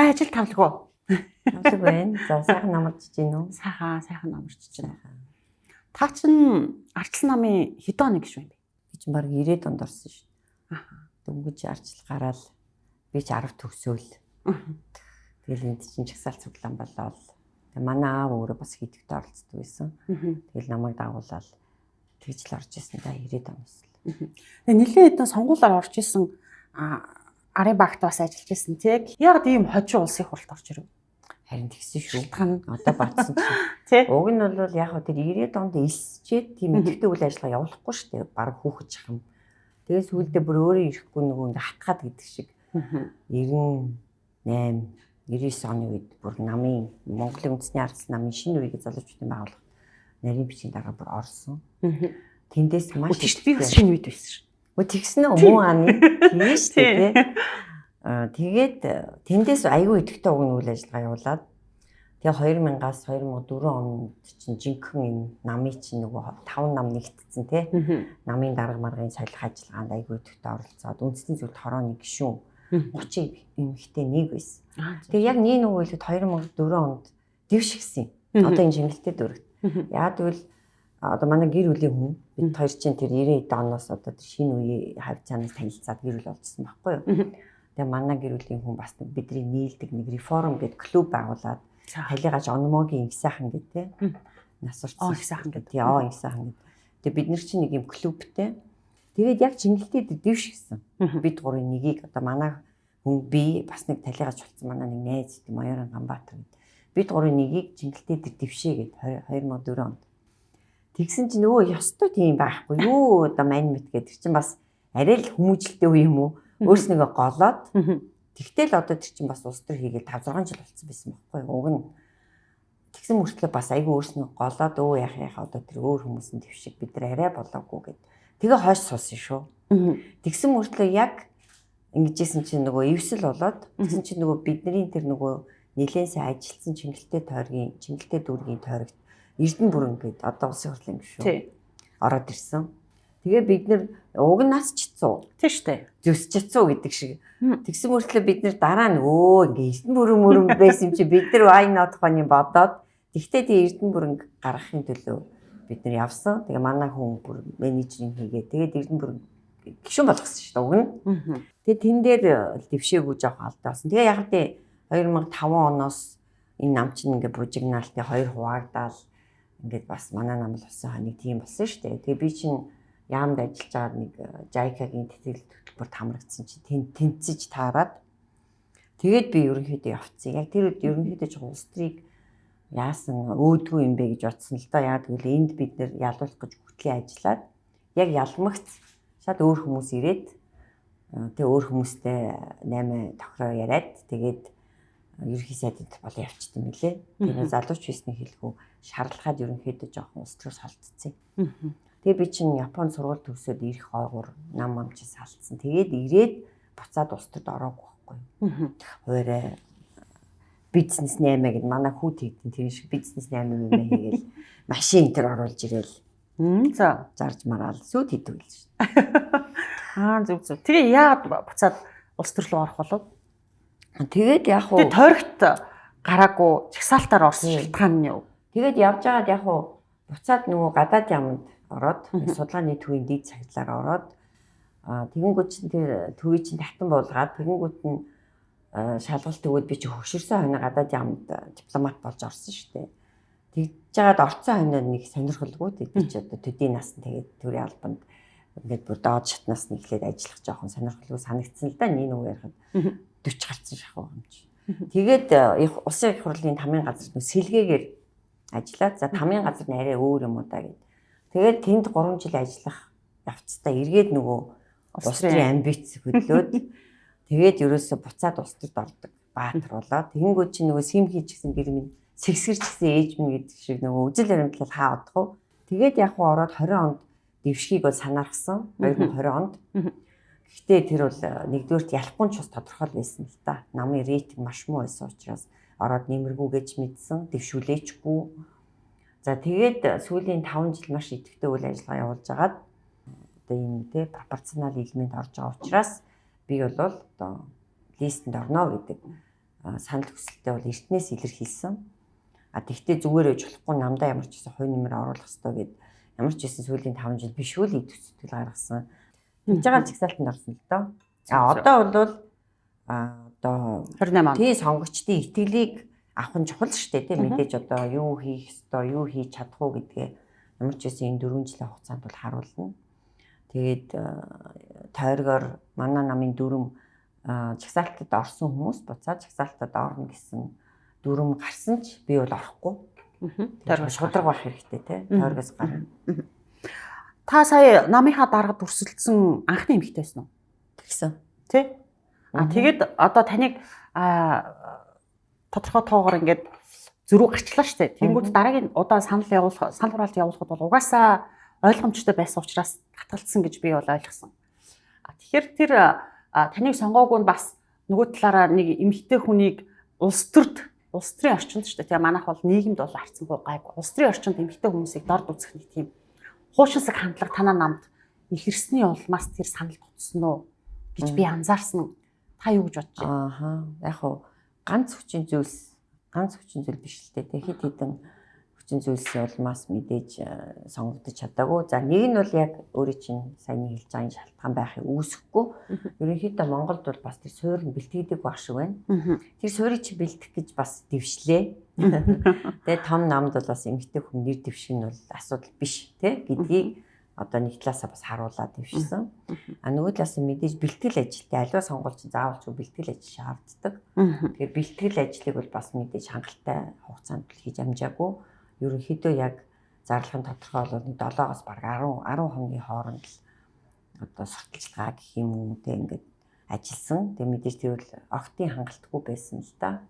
За ажил тавлаг уу? Тавлаг байна. За сайхан намарч чинь үү? Сайхан намарч чинь. Та чинь арчлан намын хэдэн оны гişүү юм бэ? Би чинь баг 90-ад онд орсон шүү. Дөнгөж арчил гараал би ч 10 төгсөөл. Тэгэл энд чинь чагсаалт цуглаан болоод. Тэгээ манай аав өөрөө бас хийдэгт оролцдог байсан. Тэгэл намайг дагуулаад тэгж л орж исэн да 90-ад оноос л. Тэгээ нэлээд хэдэн сонгуулиар орж исэн арын багт бас ажиллаж байсан тийм. Яг ийм хожим улсын хурлд орж ирв. Харин тэгсэн шүү. Одоо батсан тий. Уг нь бол яг хөө тэр 90-ад онд элсчээд тийм идэвхтэй үйл ажиллагаа явуулахгүй шүү дээ. Бараг хүүхэд чахам. Тэгээс сүүлдээ бүр өөрөө ирэхгүй нөгөө ингээ хатгаад гэдэг шиг. 98 99 оны үед бүр намын Монголын үндэсний ард намын шинэ үеийг залуучуудын байгууллага нарийн бичгийн дарга бүр орсон. Тэндээс маш их би бас шинэ үед байсан шүү. Тэгсэн нь муу аны тийш тий. Тэгээд тэндээс аягүй идэвхтэй уг нь үйл ажиллагаа явуулаад тэгээ 2000-аас 2004 онд чинь жинхэнэ энэ намын чинь нөгөө 5 нам нэгтцсэн тий. Намын дарга маргын солих ажиллагаанд аягүй идэвхтэй оролцоод үндэсний зөвлөлт хорооны гишүүн 30 эмэгтэй нэг байсан. Тэгээ яг нэг нөгөө хэлэхэд 2004 онд дэвшигсэн. Одоо энэ чимгэлтэй дөрөгт. Яа тэгвэл одоо манай гэр бүлийн хүн бид хоёр чинь тэр 90-ад оноос одоо тэр шинэ үеийн хавцаанаас танилцаад гэр бүл болчихсон байхгүй юу? Тэгээ манай гэр бүлийн хүн бас бидний нийлдэг нэг реформ гэдэг клуб байгуулад талигаж онмогийн их сайхан гэдэг насварцсан их сайхан гэдэг. Их сайхан гэдэг. Тэгээ бид нар чинь нэг юм клубтэй. Тэгээд яг чингэлтэй дэвшигсэн. Бид гурын нэгийг одоо манай хүн би бас нэг талигаж болцсон манай нэг найз гэдэг Маяурын Ганбаатар гэдэг. Бид гурын нэгийг чингэлтэй дэвшээ гэд 2004 онд. Тэгсэн чинь нөгөө ёстой тийм байхгүй юу одоо мань мэт гэдэг чинь бас арай л хүмүүжлэлтэй үе юм уу? Өөрснийгөө голоод тэгтэл одоо тэр чинь бас улс төр хийгээд 5 6 жил болсон байсан байхгүй юу? Уг нь тэгсэн мөртлөө бас айгүй өөрснийгөө голоод яах одоо тэр өөр хүмүүсийн твшиг бид нар арай болоогүй гэд. Тэгээ хойш суусан шүү. Тэгсэн мөртлөө яг ингэжсэн чинь нөгөө эвсэл болоод тэгсэн чинь нөгөө бидний тэр нөгөө нэлээд сайн ажилтсан чимгэлтэй тойргийн чимгэлтэй дүүргийн тойрогт Эрдэнэ бүрэн гээд одоо улсын хурлын гишүүн ороод ирсэн. Тэгээ бид нэр уг нь нас чицүү. Тийм шүү дээ. Зүсч чицүү гэдэг шиг. Тэгсэн мөртлөө бид нэр дараа нь ингээ Эрдэнэ бүрэн байсан юм чи бид нар вай нотхоны бодоод тэгтээ тий Эрдэнэ бүрэн гаргахын төлөө бид нар явсан. Тэгээ манай хүн бүр менежерийн хийгээ. Тэгээд Эрдэнэ бүрэн гишүүн болгосон шүү дээ уг нь. Тэгээ тэн дээр дэвшээгүй жоох алдаасан. Тэгээ яг тэ 2005 оноос энэ нам чинь ингээ бужигнаалтай 2 хуваагдаад ингээд бас манай нам л болсон ханыг тийм болсон шүү дээ. Тэгээ би чинь яамд ажиллаж байгаа нэг JICA-гийн тэтгэл төлбөрт хамрагдсан чинь тэнцэж таарад тэгээд би ерөнхийдөө явцсан. Яг тэр үед ерөнхийдөө ч улс төрийг яасан өөдгөө юм бэ гэж бодсон л доо. Яг тэгвэл энд бид нэр ялуулах гэж хөтлийн ажиллаад яг ялмагц шал өөр хүмүүс ирээд тэгээ өөр хүмүүстэй 8 тохироо яриад тэгээд ерөнхий сайдад болоо явчихсан мөлий. Тэгээд залууч хийсний хэлгүй шаардлагад ерөнхийдөө жоохон улс төрөөс холдсон. Тэгээ би чинь Японд сургууль төгсөөд ирэх ойгоор нам амчаас алдсан. Тэгээд ирээд буцаад улс төрд ороогүй байхгүй. Хоёроо бизнес 8 гэдэг манай хүү тэгдэн тэр шиг бизнес 8 юм хийгээл машин тэр оруулж ирээл. За зарж мараал сүт хийдэг л шүү. Зүг. Тэгээ яагаад буцаад улс төр рүү орох болов? Тэгээд яг уу тойрогт гараагүй чагсаалтаар орсон шалтгаан нь юу? Тэгээд явж байгаад яг уу буцаад нөгөө гадаад яманд ороод судалгааны төвийн дэд цагтлаар ороод тэгэнгүүт чинь тэр төвийг чинь татан буулгаад тэгэнгүүт нь шалгалт өгөөд би чи хөшөрсөн хойно гадаад яманд дипломат болж орсон шүү дээ. Тэгж жагаад орцсон хойно нэг сонирхолгүй би чи одоо төдийн нас нь тэгээд төрийн албанд ингээд бүр доод шатнаас нь эхлээд ажиллах жоохон сонирхолгүй санагдсан л да нэг үг ярихад 40 гарцсан шахуу юм чи. Тэгээд улсын их хурлын тамийн газар нэг сэлгээгээр ажиллаад за тамийн газар нь арай өөр юм уу да гэд. Тэгээд тэнд 3 жил ажиллах явцдаа эргээд нөгөө улс төрийн амбиц хөдлөөд тэгээд ерөөсө буцаад улс төрд ордог баатар болоод тэгэнгүүт чи нөгөө сим хийчихсэн гэр минь сэгсгэрчсэн ээж минь гэдэг шиг нөгөө үжил баримтлал хаа одох уу. Тэгээд яг хуу ороод 20 онд дэвшгийг бол санаарсан 2020 онд. Гэхдээ тэр бол нэгдүгээрт ялахгүй ч бас тодорхой байсан л та. Намын рейтинг маш муу байсан учраас ороод нэмэргүй гэж мэдсэн, дэвшүүлээчгүй. За тэгээд сүүлийн 5 жил маш идэвхтэй үйл ажиллагаа явуулж агаад одоо ийм тэ пропорционал элемент орж байгаа учраас би бол одоо листэнд орно гэдэг санал хүсэлтэд бол эртнээс илэрхийлсэн. Тэгтээ зүгээр ээж болохгүй намдаа ямар ч гэсэн хувь нэмэр оруулах хэрэгтэй гэд ямар ч гэсэн сүүлийн 5 жил биш үл идэх сэтгэл гаргасан. Тэгж байгаа чагсаалтанд орсон л доо. Одоо бол одоо 28 он. тий сонгогчдын итгэлийг авах нь чухал шүү дээ тий мэдээж одоо юу хийх ёстой, юу хийж чадах уу гэдгээ ямар ч гэсэн энэ 4 жилийн хугацаанд бол харуулна. Тэгээд тойргоор манай намын дүрм чагсаалтад орсон хүмүүс буцаад чагсаалтад орно гэсэн дүрм гарсан ч би бол орохгүй. Тойргоор шудраг байх хэрэгтэй тий тойргоос гарна. Та сая намынхаа дарга дүрсэлдсэн анхны эмэгтэй байсан уу? Тэгсэн. Тий? Тэгээд одоо таныг тодорхой тоогоор ингээд зөрүү гарчлаа шүү дээ. Тэнгүүд дараагийн удаа санал хураалт явуулахад бол угаасаа ойлгомжтой байсан учраас татгалцсан гэж би бол ойлгосон. Тэгэхээр тэр таныг сонгоогүй нь бас нөгөө талаараа нэг эмэгтэй хүнийг улс төрийн орчинд шүү дээ. Тэгээ манайх бол нийгэмд бол харцсангүй гайгүй. Улс төрийн орчинд эмэгтэй хүмүүсийг дорд үзэх нэг тийм хуушинсаг хандлага танаа намд илэрсний улмаас тэр санал тутсан уу гэж би анзаарсан. Та юу гэж бодож байна? Яг хуу ганц хүчин зүйл биш л дээ. Хэд хэдэн хүчин зүйлсийн улмаас мэдээж сонгогдож чадаагүй. За нэг нь бол яг өөрийн чинь саяны хэлж байгаа шалтгаан байхыг үүсэхгүй. Ерөнхийдөө Монголд бол бас тэр суурь нь бэлтгэдэг баг шиг байна. Тэр суурийг чи бэлтгэх гэж бас дэвшлээ. Тэгээ том намд бол бас эмэгтэй хүн нэр дэвших нь бол асуудал биш тий гэдгийг одоо нэг талаасаа бас харуулад дэвшсэн. Нөгөө талаас нь мэдээж бэлтгэл ажилтаа аливаа сонгуульч заавалч бэлтгэл ажил шаарддаг. Тэгэхээр бэлтгэл ажлыг бол бас мэдээж хангалттай хугацаанд хийж амжаагүй. Ерөнхийдөө яг зарлагын тодорхой бол 7-оос баг 10 хоногийн хооронд л одоо сурталчилгаа гэх юм уу те ингээд ажилласан. Тэгээ мэдээж тэр бол огтын хангалтгүй байсан л да.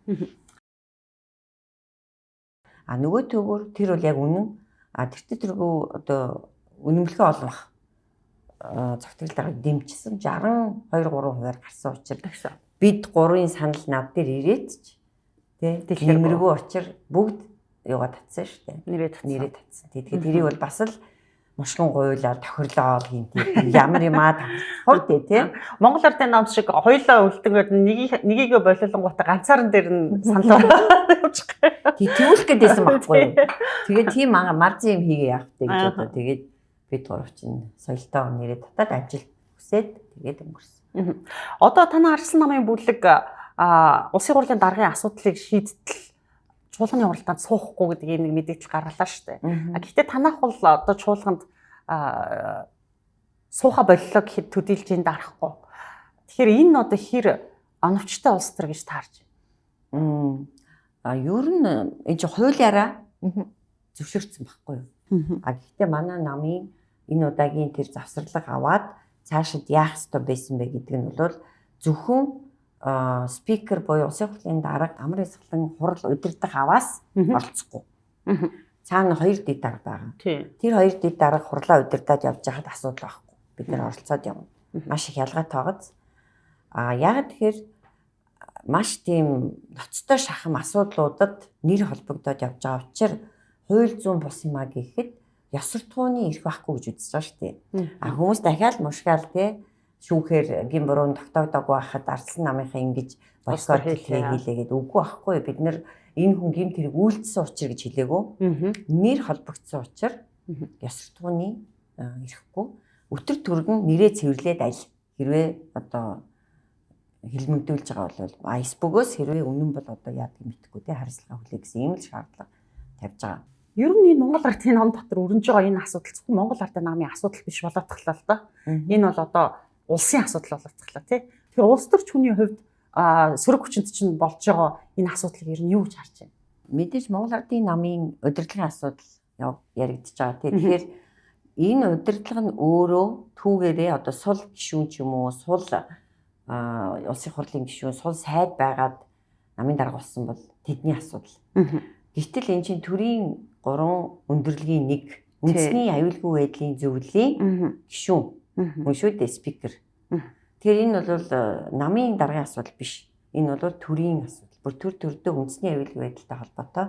Нөгөө төгөөр тэр бол яг үнэн. Тэртэргүй одоо үнэмлэхээ олгох зөвтгөлийг дэмжсэн 62-3% гарсан учраас бид 3-ын санал над дээр ирээд ч тий нэмэргүй учраас бүгд юугаа татсан шүү дээ. Нэрээ татсан. Тэгэхээр тэрийг бол бас л мушгин гуйлаар тохирлоо хинтээ ямар юмаа тавьчихвал тий. Монгол ардын намс шиг хоёулаа үлдэнгээд нэгийг болиолонгуудаа ганцаарн дээр нь санал явуучих. Тэгүүлэх гэдээсэн байхгүй юу. Тэгээд тийм марзын юм хийгээ явах гэж одоо тэгээд бид гурав чинь соёлтой нэрээ татаад ажил хүсээд тэгээд өнгөрсөн. Одоо танай Арслан намын бүлэг улсын хурлын даргын асуудлыг шийдтэл чуулганы уралдаанд суухгүй гэдэг нэг мэдээлэл гаргалаа шүү дээ. Гэхдээ танах бол одоо чуулганд сууха боллоо гэхэд төдийлж ин дарахгүй. Тэгэхээр энэ одоо хэр оновчтой улс төр гэж таарж байна. Ер нь энэ чинь хуулиараа зөвшөөрсөн байхгүй юу? Гэхдээ манай намын энэ удаагийн тэр завсарлага аваад цаашид яах ёстой байсан бэ гэдэг нь бол зөвхөн спикер буюу улсын хурлын дарга амар ясгалан хурал удирдах аваас оролцохгүй. Цаана 2 дэд дарга байгаа. Тэр 2 дэд дарга хурлаа удирдаад явж байхад асуудал байхгүй. Бид нэр оролцоод явна. Маш их ялгаатай байгааз. Яг тэгэхээр маш тийм ноцтой шахам асуудлуудад нэр холбогдоод явж байгаа учраас хууль зүйн бус юм а гэхэд ёс суртахууны эрх байхгүй гэж үзэж байгаа шүү дээ. Хүмүүс дахиад мушгаал те шүүхээр гин буруу тогтоогдоогүй байхад Арслан намынхаа ингэж бойкот хийлээгээд үгүй байхгүй. Бид нэр энэ хүн гин тэрийг үйлдэлсэн учир гэж хэлээгөө. Нэр холбогдсон учир ёс суртахууны эрхгүй. Өтөр түргэн нэрээ цэвэрлээд аль хэрвээ одоо хилмигдүүлж байгаа бол айсбөгөөс хэрвээ үнэн бол одоо яадаг мэдэхгүй те харилцаа хүлээх гэсэн ийм л шаардлага тавьж байгаа. Ер нь энэ Монгол ардын нам дотор өрнөж байгаа энэ асуудал зөвхөн Монгол ардын намын асуудал биш болоотглоо л да. Энэ бол одоо улсын асуудал болоотглоо тий. Тэгэхээр улс төрч хүний хувьд сөрөг хүчинд чинь болж байгаа энэ асуудлыг ер нь юу гэж харж байна? Мэдээж Монгол ардын намын удирдлагын асуудал яригдж байгаа тий. Тэгэхээр энэ удирдлага нь өөрөө түүгээрээ одоо сул гишүүн ч юм уу сул улсын хурлын гишүүн сул сайд байгаад намын дарга болсон бол тэдний асуудал. Гэтэл энэ чинь төрийн 3 өндөрлөгийн 1 үндэсний аюулгүй байдлын зөвлөлийн гишүүн хүн шүү дээ спикер. Тэгэхээр энэ бол намын даргын асуудал биш. Энэ бол төрийн асуудал. Бүр төр төрдөө үндэсний аюулгүй байдалтай холбоотой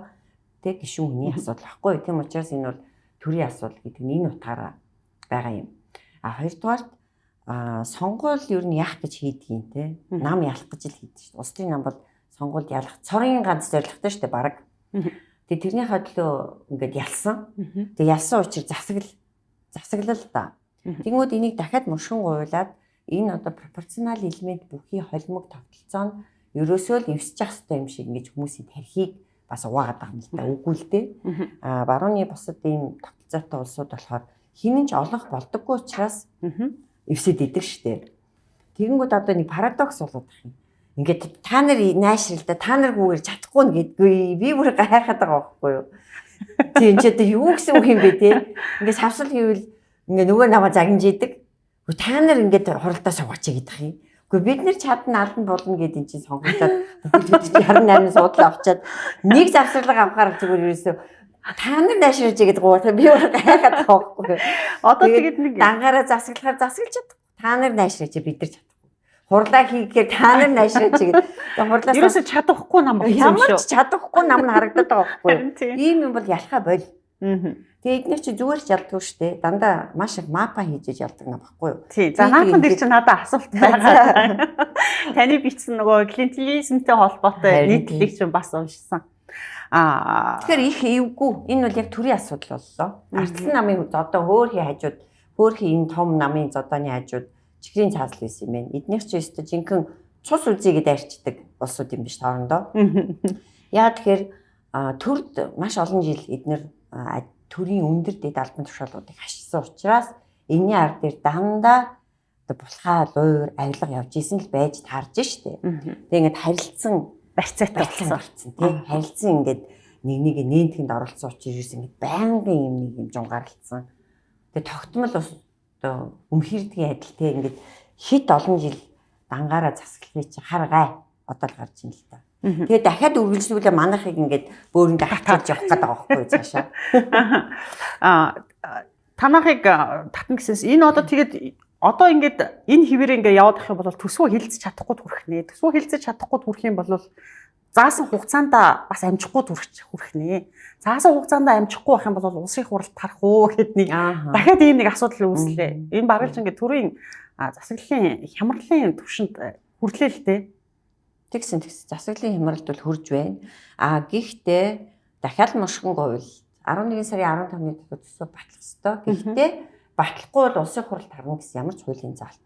тэг гишүүн хүний асуудал байхгүй. Тийм учраас энэ бол төрийн асуудал гэдэг нь энэ утгаараа байгаа юм. Хоёрдугаар сонгуул ер нь яах гэж хийдэг юм те. Нам ялах гэж л хийдэг шүү дээ. Улс төрийн нам бол сонгуульд ялах цорын ганц зорилготой шүү дээ баг. Тэгээ тэрнийхээ төлөө ингээд ялсан. Тэгээ ялсан учраас засаглал та. Тэнгүүд энийг дахиад мушгингуулад энэ одоо пропорционал элемент бүхий холимог тогтолцоо нь ерөөсөө л эвсэж явах хэрэгтэй юм шиг ингэж хүмүүсийн тархийг бас угаагаад байгаа юм л да. Үгүй л дээ. Барууны бусад ийм тогтолцоотой улсууд болохоор хинэн ч олох болдоггүй учраас эвсэд идэг штэ. Тэгэнгүүт одоо нэг парадокс болоод байна юм. Ингээд та нар найшралда та нар гүүгээр чадахгүй нь гэдгүй би бүр гайхаад байгаа байхгүй юу. Тийм ч одоо юу гэсэн үг юм бэ те. Ингээд савсал хийвэл ингээд нөгөө намаа загнажидэг. Та нар ингээд хуралдаа суугаач гэдэг юм. Гэхдээ бид нар чадна алан болно гэдэг энэ чинь сонгогдоод 68 суудлаа авчаад нэг завсарлага авахаар зүгээр ерөөсөө та нар найшруулж игээд гуйхаа би өөр гайхаад байгаа байхгүй юу. Одоо тэгээд нэг дангаараа засаглахаар засаглаж чадах. Та нар найшруулж бид нар чадахгүй. Хурлаа хийхээр та нар найшруулж игээд хурлаа ерөөсөө чадахгүй нам болсон юм шүү. Ямар ч чадахгүй нам нь харагдаад байгаа байхгүй юу. Ийм юм бол ялхаа боль. Тэгээ эдгээр чи зүгээр ч ялдаггүй шүү дээ. Дандаа маш их мапа хийж ялдаг нам байхгүй юу. Тий. За наатан дээр чи надад асуулт байгаа. Таны бичсэн нөгөө клиентилизмтэй холбоотой нийтлэг чинь бас уншсан. Тэгэхээр их эвгүй. Энэ бол яг төрийн асуудал боллоо. Артлан намын одоо хөөхий хажууд хөөхий энэ том намын зодооны хажууд чихрийн цаазал байсан юм байна. Эднийх ч өстө жинхэнэ цус үзье гэдээ арчдаг улсууд юм биш тоорондоо. Яа тэгэхээр төрд маш олон жил эднэр төрийн өндөр дэд албан тушаалуудыг хашсан учраас энэний ард дээр дандаа булхаа луур авилга явж исэн л байж таарж штэ. Тэгээ ингээд харилцсан барьцаатай болсон тий. Харилцсан ингээд нэг нээтгэнд оролцсон учраас ингээд байнгын юм жунгаарлцсан. Тэгээ тогтмол бас одоо өмхирдгийн адил тий ингээд хит олон жил дангаараа засаглахыг чи харгай одоо л гарч ийн л та. Тэгээ дахиад үргэлжлүүлээ манайхыг ингээд бөөрөндө хатгаж явах гэдэг байгаа байхгүй цаашаа. Танахыг татна гэсэнс энэ одоо тэгээд одоо ингээд энэ хിവэрээ ингээд яваад авах юм бол төсвөө хилцэж чадахгүй хүрэх нэ. Төсвөө хилцэж чадахгүй хүрэх юм бол заасан хугацаанд бас амжихгүй хүрэх нэ. Заасан хугацаанд амжихгүй байх юм бол улсын хуралд тарах уу гэд нэг дахиад ийм нэг асуудал үүслээ. Энэ бараг л ингээд төрийн засаглалын хямралын түвшинд хүрдлээ л дээ. Тэгсэн засаглалын хямралд бол хурж байна. Гэхдээ дахиад мушгингуйл 11 сарын 15-ны төсвөө батлах ёстой. Гэхдээ батлахгүй бол улсын хуралд харна гэсэн ямар ч хуулийн заалт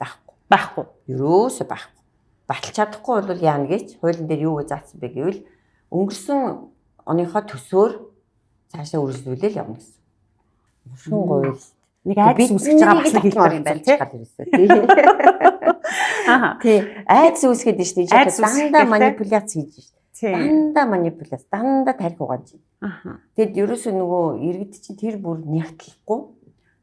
байхгүй. Ерөөсөө байхгүй. Баталж чадахгүй бол яана гэж хуулийн дээр юу гэж заасан бэ гэвэл өнгөрсөн оныхоо төсөөр цаашаа үргэлжлүүлэл явна гэсэн. Мушгингуйл нэг айдас үүсгэж байгаа бас нэг хэлбэр юм байна тийм. Тий. Айдас үүсгээд нь шүү дээ. Дандаа манипуляц хийж шүү дээ. Дандаа манипуляц, дандаа тарих угааж байна. Тэгэд ерөөсөө нөгөө иргэд чинь тэр бүр нягтлахгүй.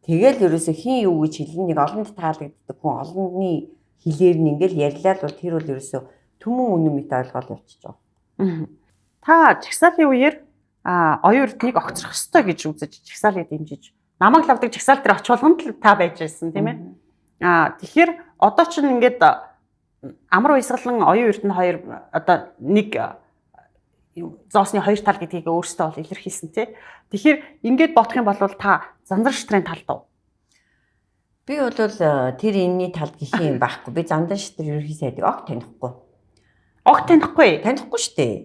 Тэгэл ерөөсөө хин юу гэж хэлнэ нэг олонд таалагддаг хүн олонний хэлээр нь ингээл ярьлаа л бол тэр бол ерөөсөө түмэн үнэн мэт ойлгоод явчихж байгаа. Та жагсаалын үеэр оюун эрднийг огцрох ёстой гэж үзэж жагсаалыг дэмжиж намайг лавдаг жагсаал дээр очуулганд л та байж байсан тийм ээ. Тэгэхээр одоо ч ингээд амар уйсгалан оюун эрдэнэ хоёр одоо нэг зоосны хоёр тал гэдгийг өөрсдөө бол илэрхийлсэн тий. Тэгэхээр ингээд бодох юм бол та зандар штрийн талд уу? Би бол тэр энэний талд гэх юм байхгүй. Би зандар штрийн ерөнхий сайдыг огт танихгүй. Огт танихгүй? Танихгүй шүү дээ.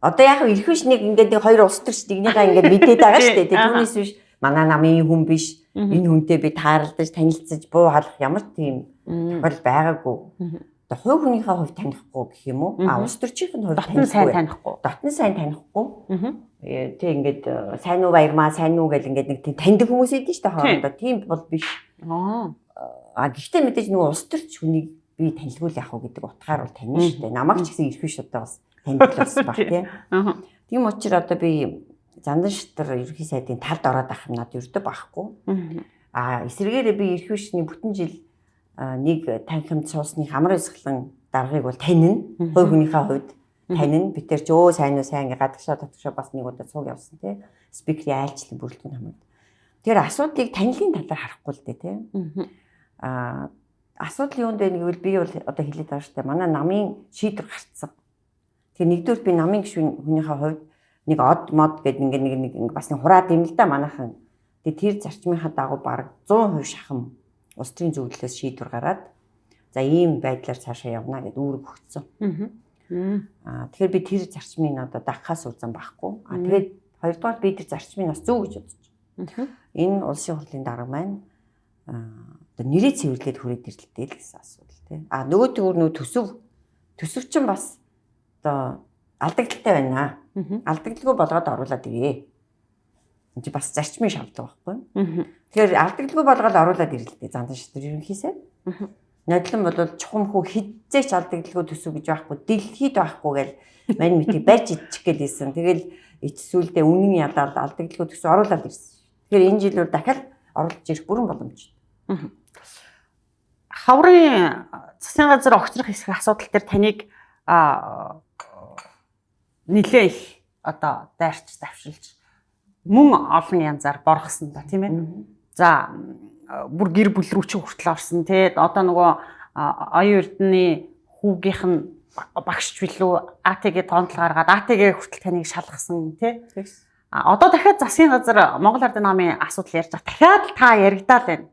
Одоо яг ирэх биш нэг ингээд нэг хоёр улс төрч нэгнийхээ ингээд мэдээд байгаа шүү дээ. Түүнээс биш манай намын хүн биш. Энэ хүнтэй би тааралдаж танилцаж буу халах ямар тийм тохиол байгаагүй. Одоо хувь хүнийхээ хувьд танихгүй гэх юм уу? Улс төрчийн хувьд танихгүй. Дотн сайн танихгүй. Тэг ингээд сайн уу баярмаа сайн уу гэл ингээд нэг тийм таньдаг хүмүүс идэв шүү дээ хоорондоо. Тийм бол биш. Гэхдээ мэдээж нөгөө улс төрч хүнийг би танилцуул яах вэ гэдэг утгаар бол таних шүү дээ. Намайг ч гэсэн ирэх биш одоо бас таньдаг болсон баг тийм. Тийм учраас одоо би зандан шатар ерөнхий сайдын талд ороод авах юм надад ердөө байхгүй. Эсвэргээрээ би ирэх бишний бүтэн жил нэг танхимд суусны хамар исгэлэн даргаыг бол танина. Хувь хүнийхээ хувьд танина. Би тэр ч өө сайн уу сайн гадагшаа татгшаа бас нэг удаа цуг явсан тий. Спикерийн айлчлал бүрэлдэхүүн хамаад. Тэр асуудлыг танилын талаар харахгүй л дээ тий. Асуудал юунд вэ гэвэл би бол одоо хэлээд байгаа шүү дээ. Манай намын шийдвэр гарцсан. Тэгэхээр нэгдүгээр би намын гишүүн хүнийхээ хувьд нэг од мод гэдэг нэг бас нэг хураад юм л да манайхан. Тэгээ тэр зарчмынхаа дагуу бараг 100% шахам улс төрийн зөвлөлөөс шийдвэр гараад за ийм байдлаар цаашаа явна гэд үүрэг өгсөн. Тэгэхээр би тэр зарчмыг одоо дагахаас үзэн байхгүй. Тэгээд хоёрдугаар би тэр зарчмыг бас зөв гэж бодож байна. Энэ улсын хурлын дарга маань одоо нэрээ цэвэрлээд хүрээд ирлээ л гэсэн асуудал тий. Нөгөө төгөр нөө төсөв чинь бас одоо алдагдaltaй байна. Алдагдaltaгүй болгоод оруулаад ирээ. Энд чи бас зарчмын шаардлага байхгүй. Тэгэхээр алдагдaltaгүй болгоод оруулаад ирлээ зандан шатар ерөнхийсээ. Нодлон бол чухам хүү хизээч алдагдaltaгүй төсөв гэж байхгүй. Дэлхийд байхгүй гэл мань мэтийг барьж идчих гэлээсэн. Тэгэл эцсүүлдээ үнэн ялаад алдагдaltaгүй төсөв оруулаад ирсэн. Тэгэхээр энэ жилээр дахиад оруулж ирэх бүрэн боломжтой. Хаврын засгийн газар огцрох хэсэг асуудал дээр таныг нэлээ их одоо дайрч давшилж мөн олон янзаар боргосон да тийм ээ. За бүр гэр бүл рүү ч хүртэл орсон тий. Одоо нөгөө оюун эрдэнэ хүүгийнх нь багшч билүү АТГ тоондол гаргаад АТГ хүртэл таныг шалгасан тий. Одоо дахиад засгийн газар Монгол Ардын намын асуудал ярьж байгаа. Дахиад та яригдаад байна.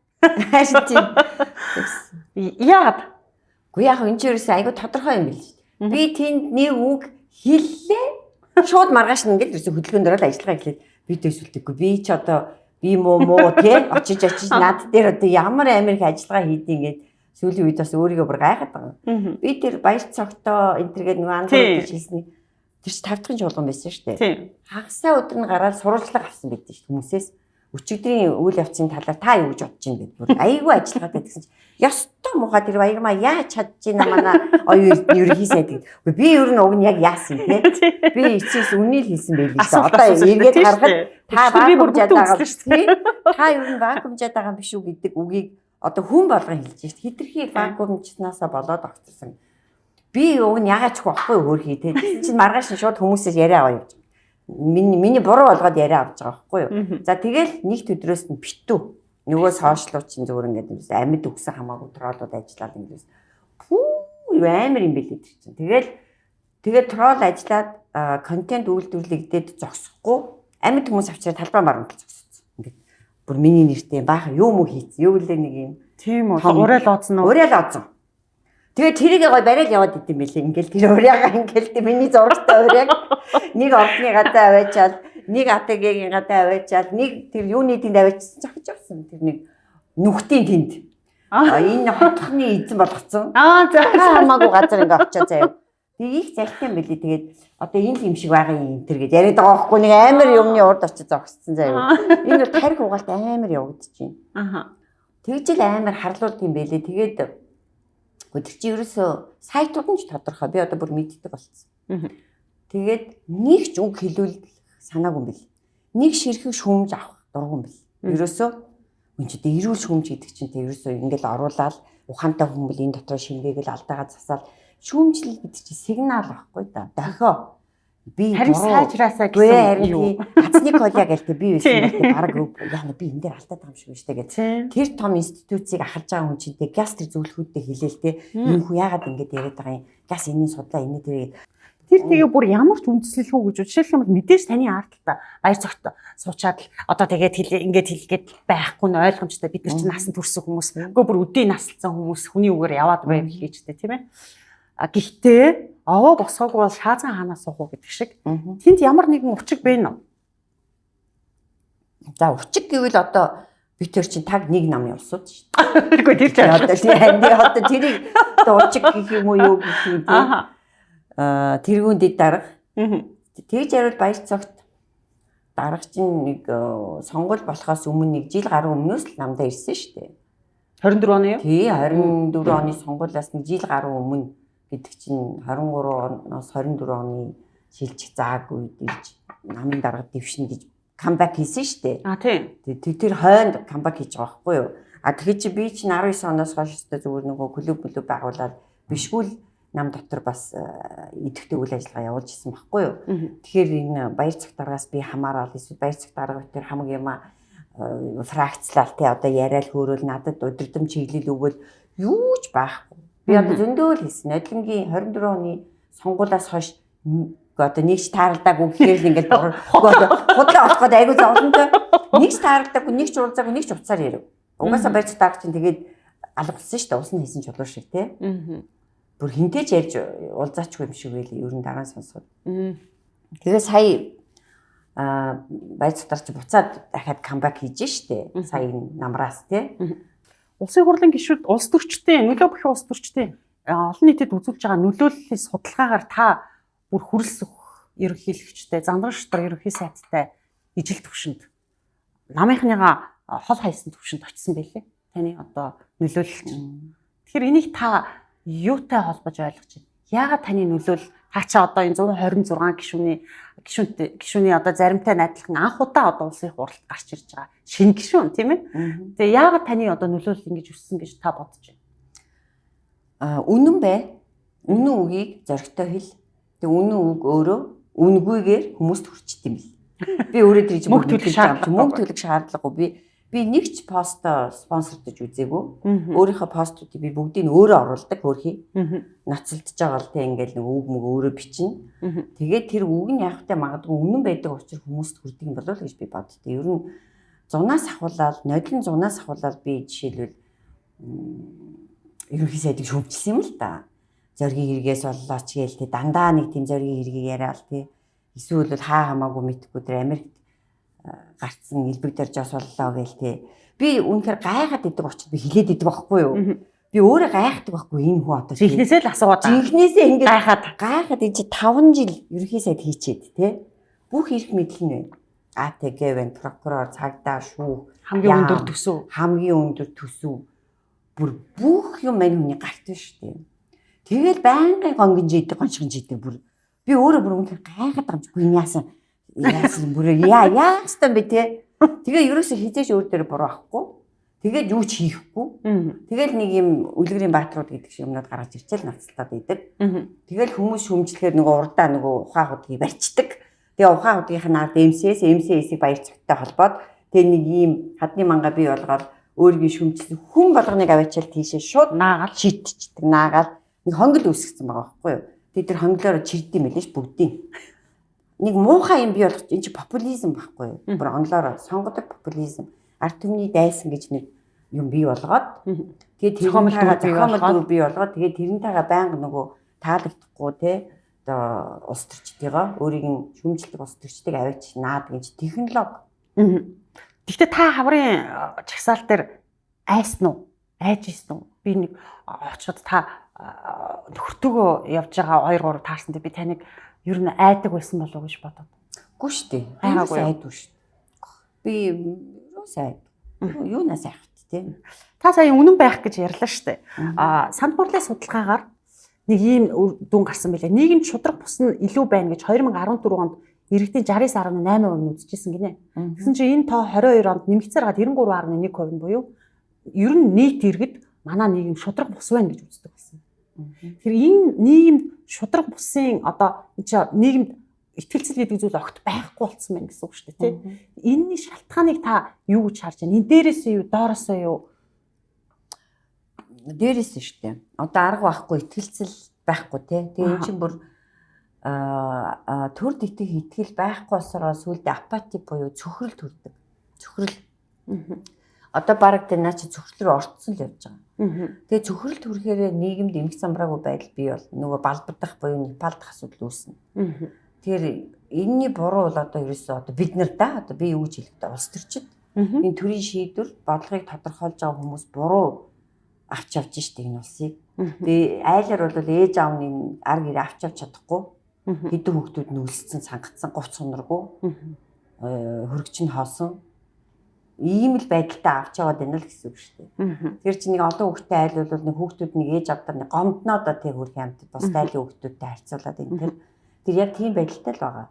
Яагаад? Үгүй яг энэ ч ерөөсөө айгүй тодорхой юм биш. Би тэнд нэг үг хэллээ. Шууд маргааш нь ингээд ерөөсөө хөдөлгөөн дээр л ажиллагаа эхлээд би дэвсүүлдэггүй. Би ч одоо би муу тий очиж над дээр одоо ямар амир их ажиллагаа хийдیں۔ Ингээд сүүлийн үед бас өөрийгөө бүр гайхаад байгаа. Би тэр баяр цогтоо энэ төргээд нөгөө анхаарч хэлсний тэр чи 5 дахь жуулган байсан шүү дээ. Хагасаа өдөр нь гараад сурвалжлага авсан байдаг шүү хүмүүсээс. Өчигдрийн үйл явцын талаар та юу гэж бодож байна гэдэг бүр айгүй ажиллагаа гэдгсэн чи ёстой муухай тэр баярмаа яаж чадж байна манай оюун ерөнхийсээ гэдэг. Би ер нь уг нь яг яасан тий. Би эцээс үнэл хийсэн байл л да. Одоо эргээд харахад та вакуумжаад байгаа шүү тий. Та ер нь вакуумжаад байгаа биш үү гэдэг үгийг одоо хүн болгон хэлж шít. Хитрхи вакуумчнаасаа болоод огцсон. Би уг нь ягаад ч болохгүй хөөрхий тий. Чинь маргааш нь шууд хүмүүсээс яриа аваа явж. Миний буруу болгоод яриа авч байгаа байхгүй юу. За тэгэл нэгт өдрөөс нь битүү. Нөгөө сошиалууд чинь зүгээр ингээд амьд үгсэн хамаагүй троллууд ажиллаад ингээд пүү амар юм бэлээ тэр чинь. Тэгээд тролл ажиллаад контент үйлдвэрлэгдээд зогсохгүй амьд хүмүүс авчираа талбай маргал зогссон. Ингээд бүр миний нэртэй баахан юу мө хийц. Юу гэлээ нэг юм. Тийм үү. Уриал оцсон уу? Уриал оцсон. Тэгээд тэрийг гой барайл яваад идэм байлээ. Ингээл тэр уриагаа ингээл миний зурагтай уриаг нэг ордны гадаа аваачаал, нэг АТГ-ийн гадаа аваачаал, нэг тэр юуны тэнд аваачсан зохиж авсан. Тэр нэг нүхтийн тэнд. Энэ хотхны эзэн болгоцсон. За хамаагүй газар ингээ очоо заяа. Тэг их залхин байлээ. Тэгээд одоо энэ юм шиг байгаа юм тэр гэж яриад байгаа байхгүй нэг амар юмны урд очиж зогссон заяа. Энэ бол тарих угаалт амар явагдаж байна. Тэгж л амар харлуулт юм байлээ. Тэгээд тэр чи ерөөсөө сайтууд нь ч тодорхой. Би одоо бүр мэддэг болчихсон. Тэгээд нэг ч үг хэлүүл санаагүй юм бэл. Нэг ширхэг шүүмж авах дургуун бэл. Ерөөсөө энэ ч эрүүл шүүмж гэдэг чинь тэ ерөөсөө ингээл оруулаад ухаантай хүмүүс энэ дотор шимбээгэл алдаагаа засаал шүүмжлэл гэдэг чинь сигнал байхгүй да. Дохио. Би харин сайжраасаа гэсэн юу Азник коллег гэлтэй би байсан гэдэг баг яана би энэ дээр алдаад байгаа юм шиг байна штэ гэдэг. Тэр том институцийг ахарж байгаа хүн чинь газ тэр зөвлөхүүдтэй хэлээлтэй энэ хүн яагаад ингэж яриад байгаа юм газ энэний судлаа энэ тэр тэгээ бүр ямар ч үндэслэлгүй гэж жишээлх юм бол мэдээж таны ардлаа баяр цогт суучаад л одоо тэгээд ингэж хэлгээд байхгүй нь ойлгомжтой бид нар чинь насан турсан хүмүүс үгүй бүр өдөө насалсан хүмүүс хүний үгээр яваад байв хийжтэй тийм ээ. Гэхдээ овоо босоогүй бол шаазан хаанаас суух уу гэдэг шиг тэнд ямар нэгэн учиг байна уу? За учиг гэвэл одоо би тэр чинь таг нэг нам явсууд шүү дээ. Үгүй тэр чинь одоо тэрийг учиг гэх юм уу юу гэх юм тийм. Тэргүүн дэд дарга. Тэгж ярил баяр цогт дарга чинь нэг сонгол болохоос өмнө нэг жил гаруй өмнөөс л намдаа ирсэн шүү дээ. 24 оны юу? Тий 24 оны сонгуулиас нэг жил гаруй өмнө гэдэг чинь 23 оноос 24 оны шилжих зааг үед ирж намын дарга дэвшнэ гэж камбэк хийсэн шүү дээ. Тийм. Тэр хойнд камбэк хийж байгаа байхгүй юу? Тэгэхээр чи би чинь 19 оноос хойш зүгээр нөгөө клуб байгуулаад бишгүүл нам дотор бас идэвхтэй үйл ажиллагаа явуулж исэн байхгүй юу? Тэгэхээр энэ баяр цогт даргаас би хамаарал эсвэл баяр цогт дарга тэр хамаг юма фракцлал тий одоо яриад хөөрөөл надад удирдам чиглэл өгөөл юу ч байхгүй. Би одоо зөндөө л хийсэн. Нодлонгийн 24 оны сонгуулиас хойш одоо нэгч тааралдаагүй гэхээр л ингээд худлаа олох гээд айгүй зовлонтой. Нэгч тааралдаагүй, нэгч уулзаагүй, нэгч уцаар ярив. Угаасаа баяр цогт дарга чинь тэгээд алгуулсан шүү дээ. Усан хийсэн чулуу шиг тий. бүр хинтээж ярьж уулзаачгүй юм шиг байли ер нь дараа нь сонсоход. Тэгээ сая байц сударч буцаад дахиад камбэк хийж штэ. Сая намраас тий. Улсын хурлын гишүүд улс төрчдийн нөлөө бүхий улс төрчдийн олон нийтэд үзүүлж байгаа нөлөөллийн судалгаагаар та бүр хүрэлс өгөх ерөнхийлөгчтэй, зандан шудар ерөнхий сайттай ижил төвшөнд намынхныгаа хол хайсан төвшөнд очсон байлээ. Таны одоо нөлөөлөлч. Тэгэхээр энийг та юутай холбож ойлгож байна? Яагаад таны нөлөөлөл та чи одоо энэ 126 гишүүний одоо заримтай найдлах анх удаа одоо улсын хурлд гарч ирж байгаа шинэ гишүүн тийм ээ. Тэгээ яагаад таны одоо нөлөөлөл ингэж өссөн гэж та бодож байна? Үнэн бай. Үнэн үгийг зоригтой хэл. Тэгээ үнэн үг өөрөө үнгүйгээр хүмүүст хүрчт юм бил. Би өөрөө тэр мөнгө төлөх шаардлагагүй. Би нэг ч пост спонсордож үзээгүй. Өөрийнхөө постуудыг би бүгдийг өөрөө оруулдаг хөрхий. Ноцолдож байгаа л те ингээл нэг үг мөг өөрөө бичнэ. Тэгээд тэр үг нь яг та магадгүй үнэн байдаг учраас хүмүүст хүрдэг юм болов уу гэж би боддоо. Ер нь зунаас ахуулаад, нодлон зунаас ахуулаад би жишээлбэл ерөнхий сайдыг шүүмжилсэн юм л да. Зоргийн хэрэгээс боллооч гээл те дандаа нэг тийм зоргийн хэргийг яриад те. Эсвэл бол хаа хамаагүй мэдхгүй тэр Америкт гарцсан элбэг дэрж ас боллоо гээл те. Би үнэхээр гайхаад идэг очиж би хилээд идэг байхгүй юу? Би өөрөө гайхдаг байхгүй энэ хүн одоо жинхнээсээ л асуугаад байгаа. Жинхнээсээ ингээд гайхаад энэ чи 5 жил ерөнхий сайд хийчихэд те. Бүх эрх мэдэл нь байна. АТГ байна, прокурор, цагдаа, шүүх, хамгийн өндөр төсөв. Бүр бүх юм мань хүний гарт байна шүү дээ. Тэгэл байнгын гонгинжидэг, гоншгонжидэг бүр. Би өөрөө бүр үнэхээр гайхаад байгаа юм чи яасан бүр яастан бэ те. Тэгээ ерөөсө хизээж өөр дээр буруу авахгүй. Тэгээд юу ч хийхгүй. Тэгэл нэг юм үлгэрийн бааtruуд гэдэг шиг юмнууд гаргаж ирчээл нацалтаад идэг. Тэгэл хүмүүс шүмжлэхээр нөгөө урдаа нөгөө ухаан худгийг барьцдаг. Тэгээ ухаан худгийнх нь ард MCS-ийг баяр цагтай холбоод тэгээ нэг ийм хадны манга бий болгоод өөрийн шүмжлэх хүн болгоныг аваачаал тийшээ шууд наагаал шийтчихдэг. Наагаал нэг хонгил үүсгэсэн байгаа байхгүй юу? Тэгээд тэр хонглоор чирдэм байлээ ш бүгдийн. Нэг муухай юм бий болгож энэ чи популизм байхгүй юу? Бүр онлоор сонгодог популизм. Ард түмний дайсан гэж нэг юм бий болгоод тэгээд зохиомжтой бий болгоод тэгээд тэрнтэйгээ байнга нөгөө таалагдахгүй те одоо улс төрчдийгоо өөрийн шүмжилдэг улс төрчдийг аваач наад гэж технологи. Гэхдээ та хаврын чагсаал дээр айсан уу? Айж ийсэн үү? Би нэг очоод та нөхөртөөгөө явж байгаа 2 3 таарсанд би таныг ер нь айдаг байсан болов уу гэж бодоод. Үгүй шүү дээ. Айгаагүй айдгүй шүү. Би юу сайн. Юунаас айх вэ? Та сая үнэн байх гэж ярьлаа шүү дээ. Санд борлын судалгаагаар нэг ийм дүн гарсан байлаа. Нийгэмд шудраг бус нь илүү байна гэж 2014 онд иргэдийн 69.8% нь үзчихсэн гинэ. Тэгсэн чинь энэ тоо 22 онд нэмэгцээр гад 93.1% нь буюу ер нь нийт иргэд манай нийгэм шудраг бус байна гэж үздэг байсан. Тэгэхээр энэ нийгэмд шудраг бусын одоо нийгэмд итгэлцэл гэдэг зүйл огт байхгүй болсон байна гэсэн үг шүү дээ тий. Энэний шалтгааныг та юу гэж харж байна? Энэ дээрээсээ юу, доороосоо юу? Дээрээс шүү дээ. Одоо арга байхгүй итгэлцэл байхгүй тий. Тэгээ эн чинь бүр төр дэтгэх итгэл байхгүй болсороо сүлдээ апати буюу цөхрөл төрдөг. Цөхрөл. Одоо бараг тэ наа чи цөхрөл рүү орцсон л явж байгаа. Тэгээ цөхрөл төрөхээр нийгэмд эмх замбраагүй байдал бий бол нөгөө балбадах буюу Непалд асуудал үүснэ. Тэгэхээр энэний буруу бол одоо ерөөсөө одоо бид нар да одоо би юу гэж хэлэхдээ улс төрчид энэ төрийн шийдвэр бодлогыг тодорхойлж байгаа хүмүүс буруу авч явж штэ энэ улсыг. Тэгээ айлаар бол ээж аавны арга ирээ авч явж чадахгүй. Хэдэн хүүхдүүд нь үлссэн сангацсан 30 хоноргүй хөргөч нь хоосон. Ийм л байдалтай авч яваад байна л гэсэн үг шүү дээ. Тэр чинь нэг олон хүүхдтэй айл бол нэг хүүхдүүд нэг ээж авдар нэг гомдноо тэг хөрх хамт бус айлын хүүхдүүдтэй харьцуулаад энэ тэр яг тийм байдалтай л байгаа.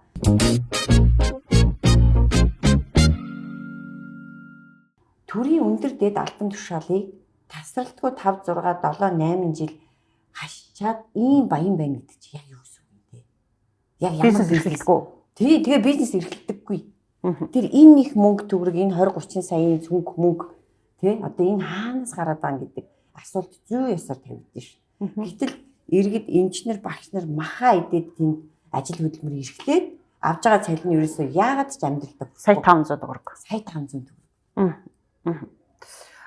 Төрийн өндөр дэд албан тушаалыг тасралтгүй 5 6 7 8 жил хашчаад ийм баян байна гэдэг чи яг юу гэсэн үг юм бэ? Яг ямар бизнесгүй. Тэгээ бизнес эрхэлдэггүй. Тэр энэ их мөнгө төгрөг энэ 20 30 саяын цүнх мөнгө тий одоо энэ хаанаас гараад байгаа гэдэг асуулт зүй ясаар тавигдсан шүү. Гэтэл иргэд эмчнэр багш нар махаа идээд тэнд ажил хөдөлмөр эрхлээд авж байгаа цалин нь ерөөсөө яагаад ч амьдралтай сая 500 төгрөг. Сая 500 төгрөг.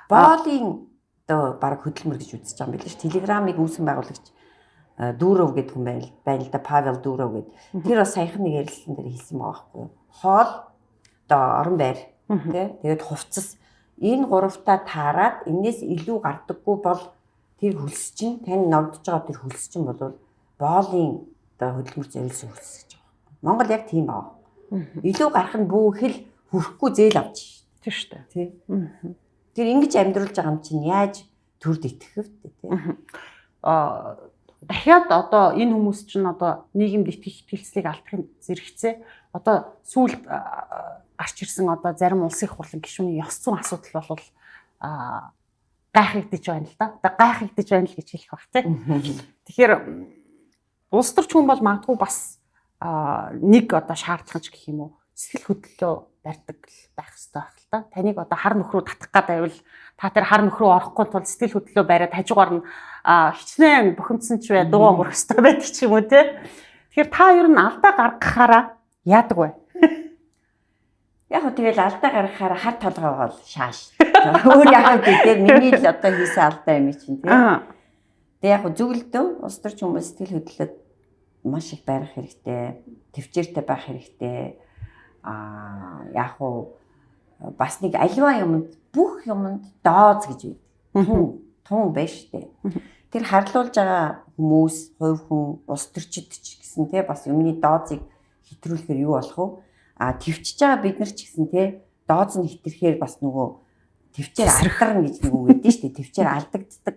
Боолын одоо баг хөдөлмөр гэж үзэж байгаа юм билээ ш. Телеграмыг үүсгэн байгуулагч Дуров гэдэг хүн байна л да, Павел Дуров гэдэг. Тэр бас саяхан нэг ярилцсан дээр хэлсэн байгаа байхгүй юу? Хоол, одоо орон байр, тий. Тэгээд хувцас энэ гуравтаа таарад энэс илүү гардаггүй бол тэр хөлс чинь тань ногдож байгаа тэр хөлс чинь бол боолын одоо хөдөлмөр зориулсан хөлс гэж байгаа. Монгол яг тийм байна. Илүү гарах нь бүхэл хүрхгүй зээл авч тийм шүү дээ. Тий. Тэр ингэж амьдруулж байгаа юм чинь яаж төрд итгэх вэ тий. Дахиад одоо энэ хүмүүс чинь одоо нийгэмд итгэх итгэлцлийг алдахын зэрэгцээ одоо сүүлд гарч ирсэн одоо зарим улсын их хурлын гишүүний ёс зүйн асуудал бол гайхагдаж байна л да. Одоо гайхагдаж байна л гэж хэлэх баг тий. Тэгэхээр улс төрч хүн бол магадгүй бас нэг одоо шаардлага ч гэх юм уу сэтгэл хөдлөлөө барьдаг байх хэрэгтэй байх л да. Таныг одоо хар нөхрөө татах гээд байвал та тэр хар нөхрөө орохгүй тул сэтгэл хөдлөлөө бариад хажуугаар нь хичнээн бухимдсан ч бай дуугаа мөрөх хэрэгтэй байдаг ч юм уу тий. Тэгэхээр та ер нь алдаа гаргахаараа яадаг вэ? Яг хөө тэгэл алдаа гаргахаараа хар толгой бол шааш. Өөр яхаа гэдэг миний л одоо хийсэн алдаа юм чинь тий. Тэгээ яг зөвлөдөө улс төрч хүмүүс сэтгэл хөдлөлөд маш их барих хэрэгтэй, төвчээртэй байх хэрэгтэй. Яг хөө бас нэг аливаа юмд бүх юмд дооз гэж үү. Тун байна штэ. Тэр харлуулж байгаа хүмүүс, хувь хүн, улс төрчид ч гэсэн те бас юмны доозыг хэтрүүлэхээр юу болох вэ? Твчж байгаа бид нар ч гэсэн те дооз нь хэтэрхээр бас нөгөө твчээр алдарна гэж нэг үг өгдөө штэ. Твчээр алдагддаг.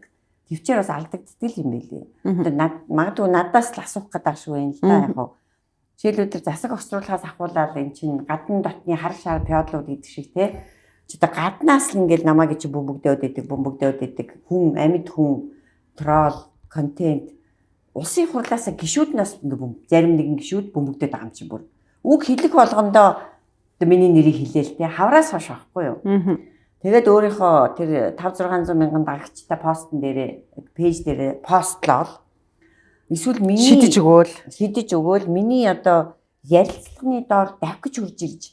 Твчээр бас алдагддаг юм байлээ. Одоо магадгүй надаас л асуух гэдэг шүү юм л да яг хөө. Жишээлбэл засаг огцруулахаас ахуулаад эн чинь гадна дотны хар шар пиодлууд гэдэг шиг те ч одоо гаднаас л ингээл намайг чи бөмбөгдөөд идэг хүн амьд хүн трол контент улсын хурлаасаа гişүүднээс зарим нэгэн гişүүд бөмбөгдөөд байгаа юм чи бүр үг хэлэх болгондоо одоо миний нэрийг хэлээл те хавраас хойш байхгүй юу. Тэгээд өөрийнхөө тэр 5-600 мянган дагагчтай постн дээрээ пэйж дээрээ постлол эсвэл миний шидэж өгөөл миний одоо ярилцлагын доор давхиж үрж ирж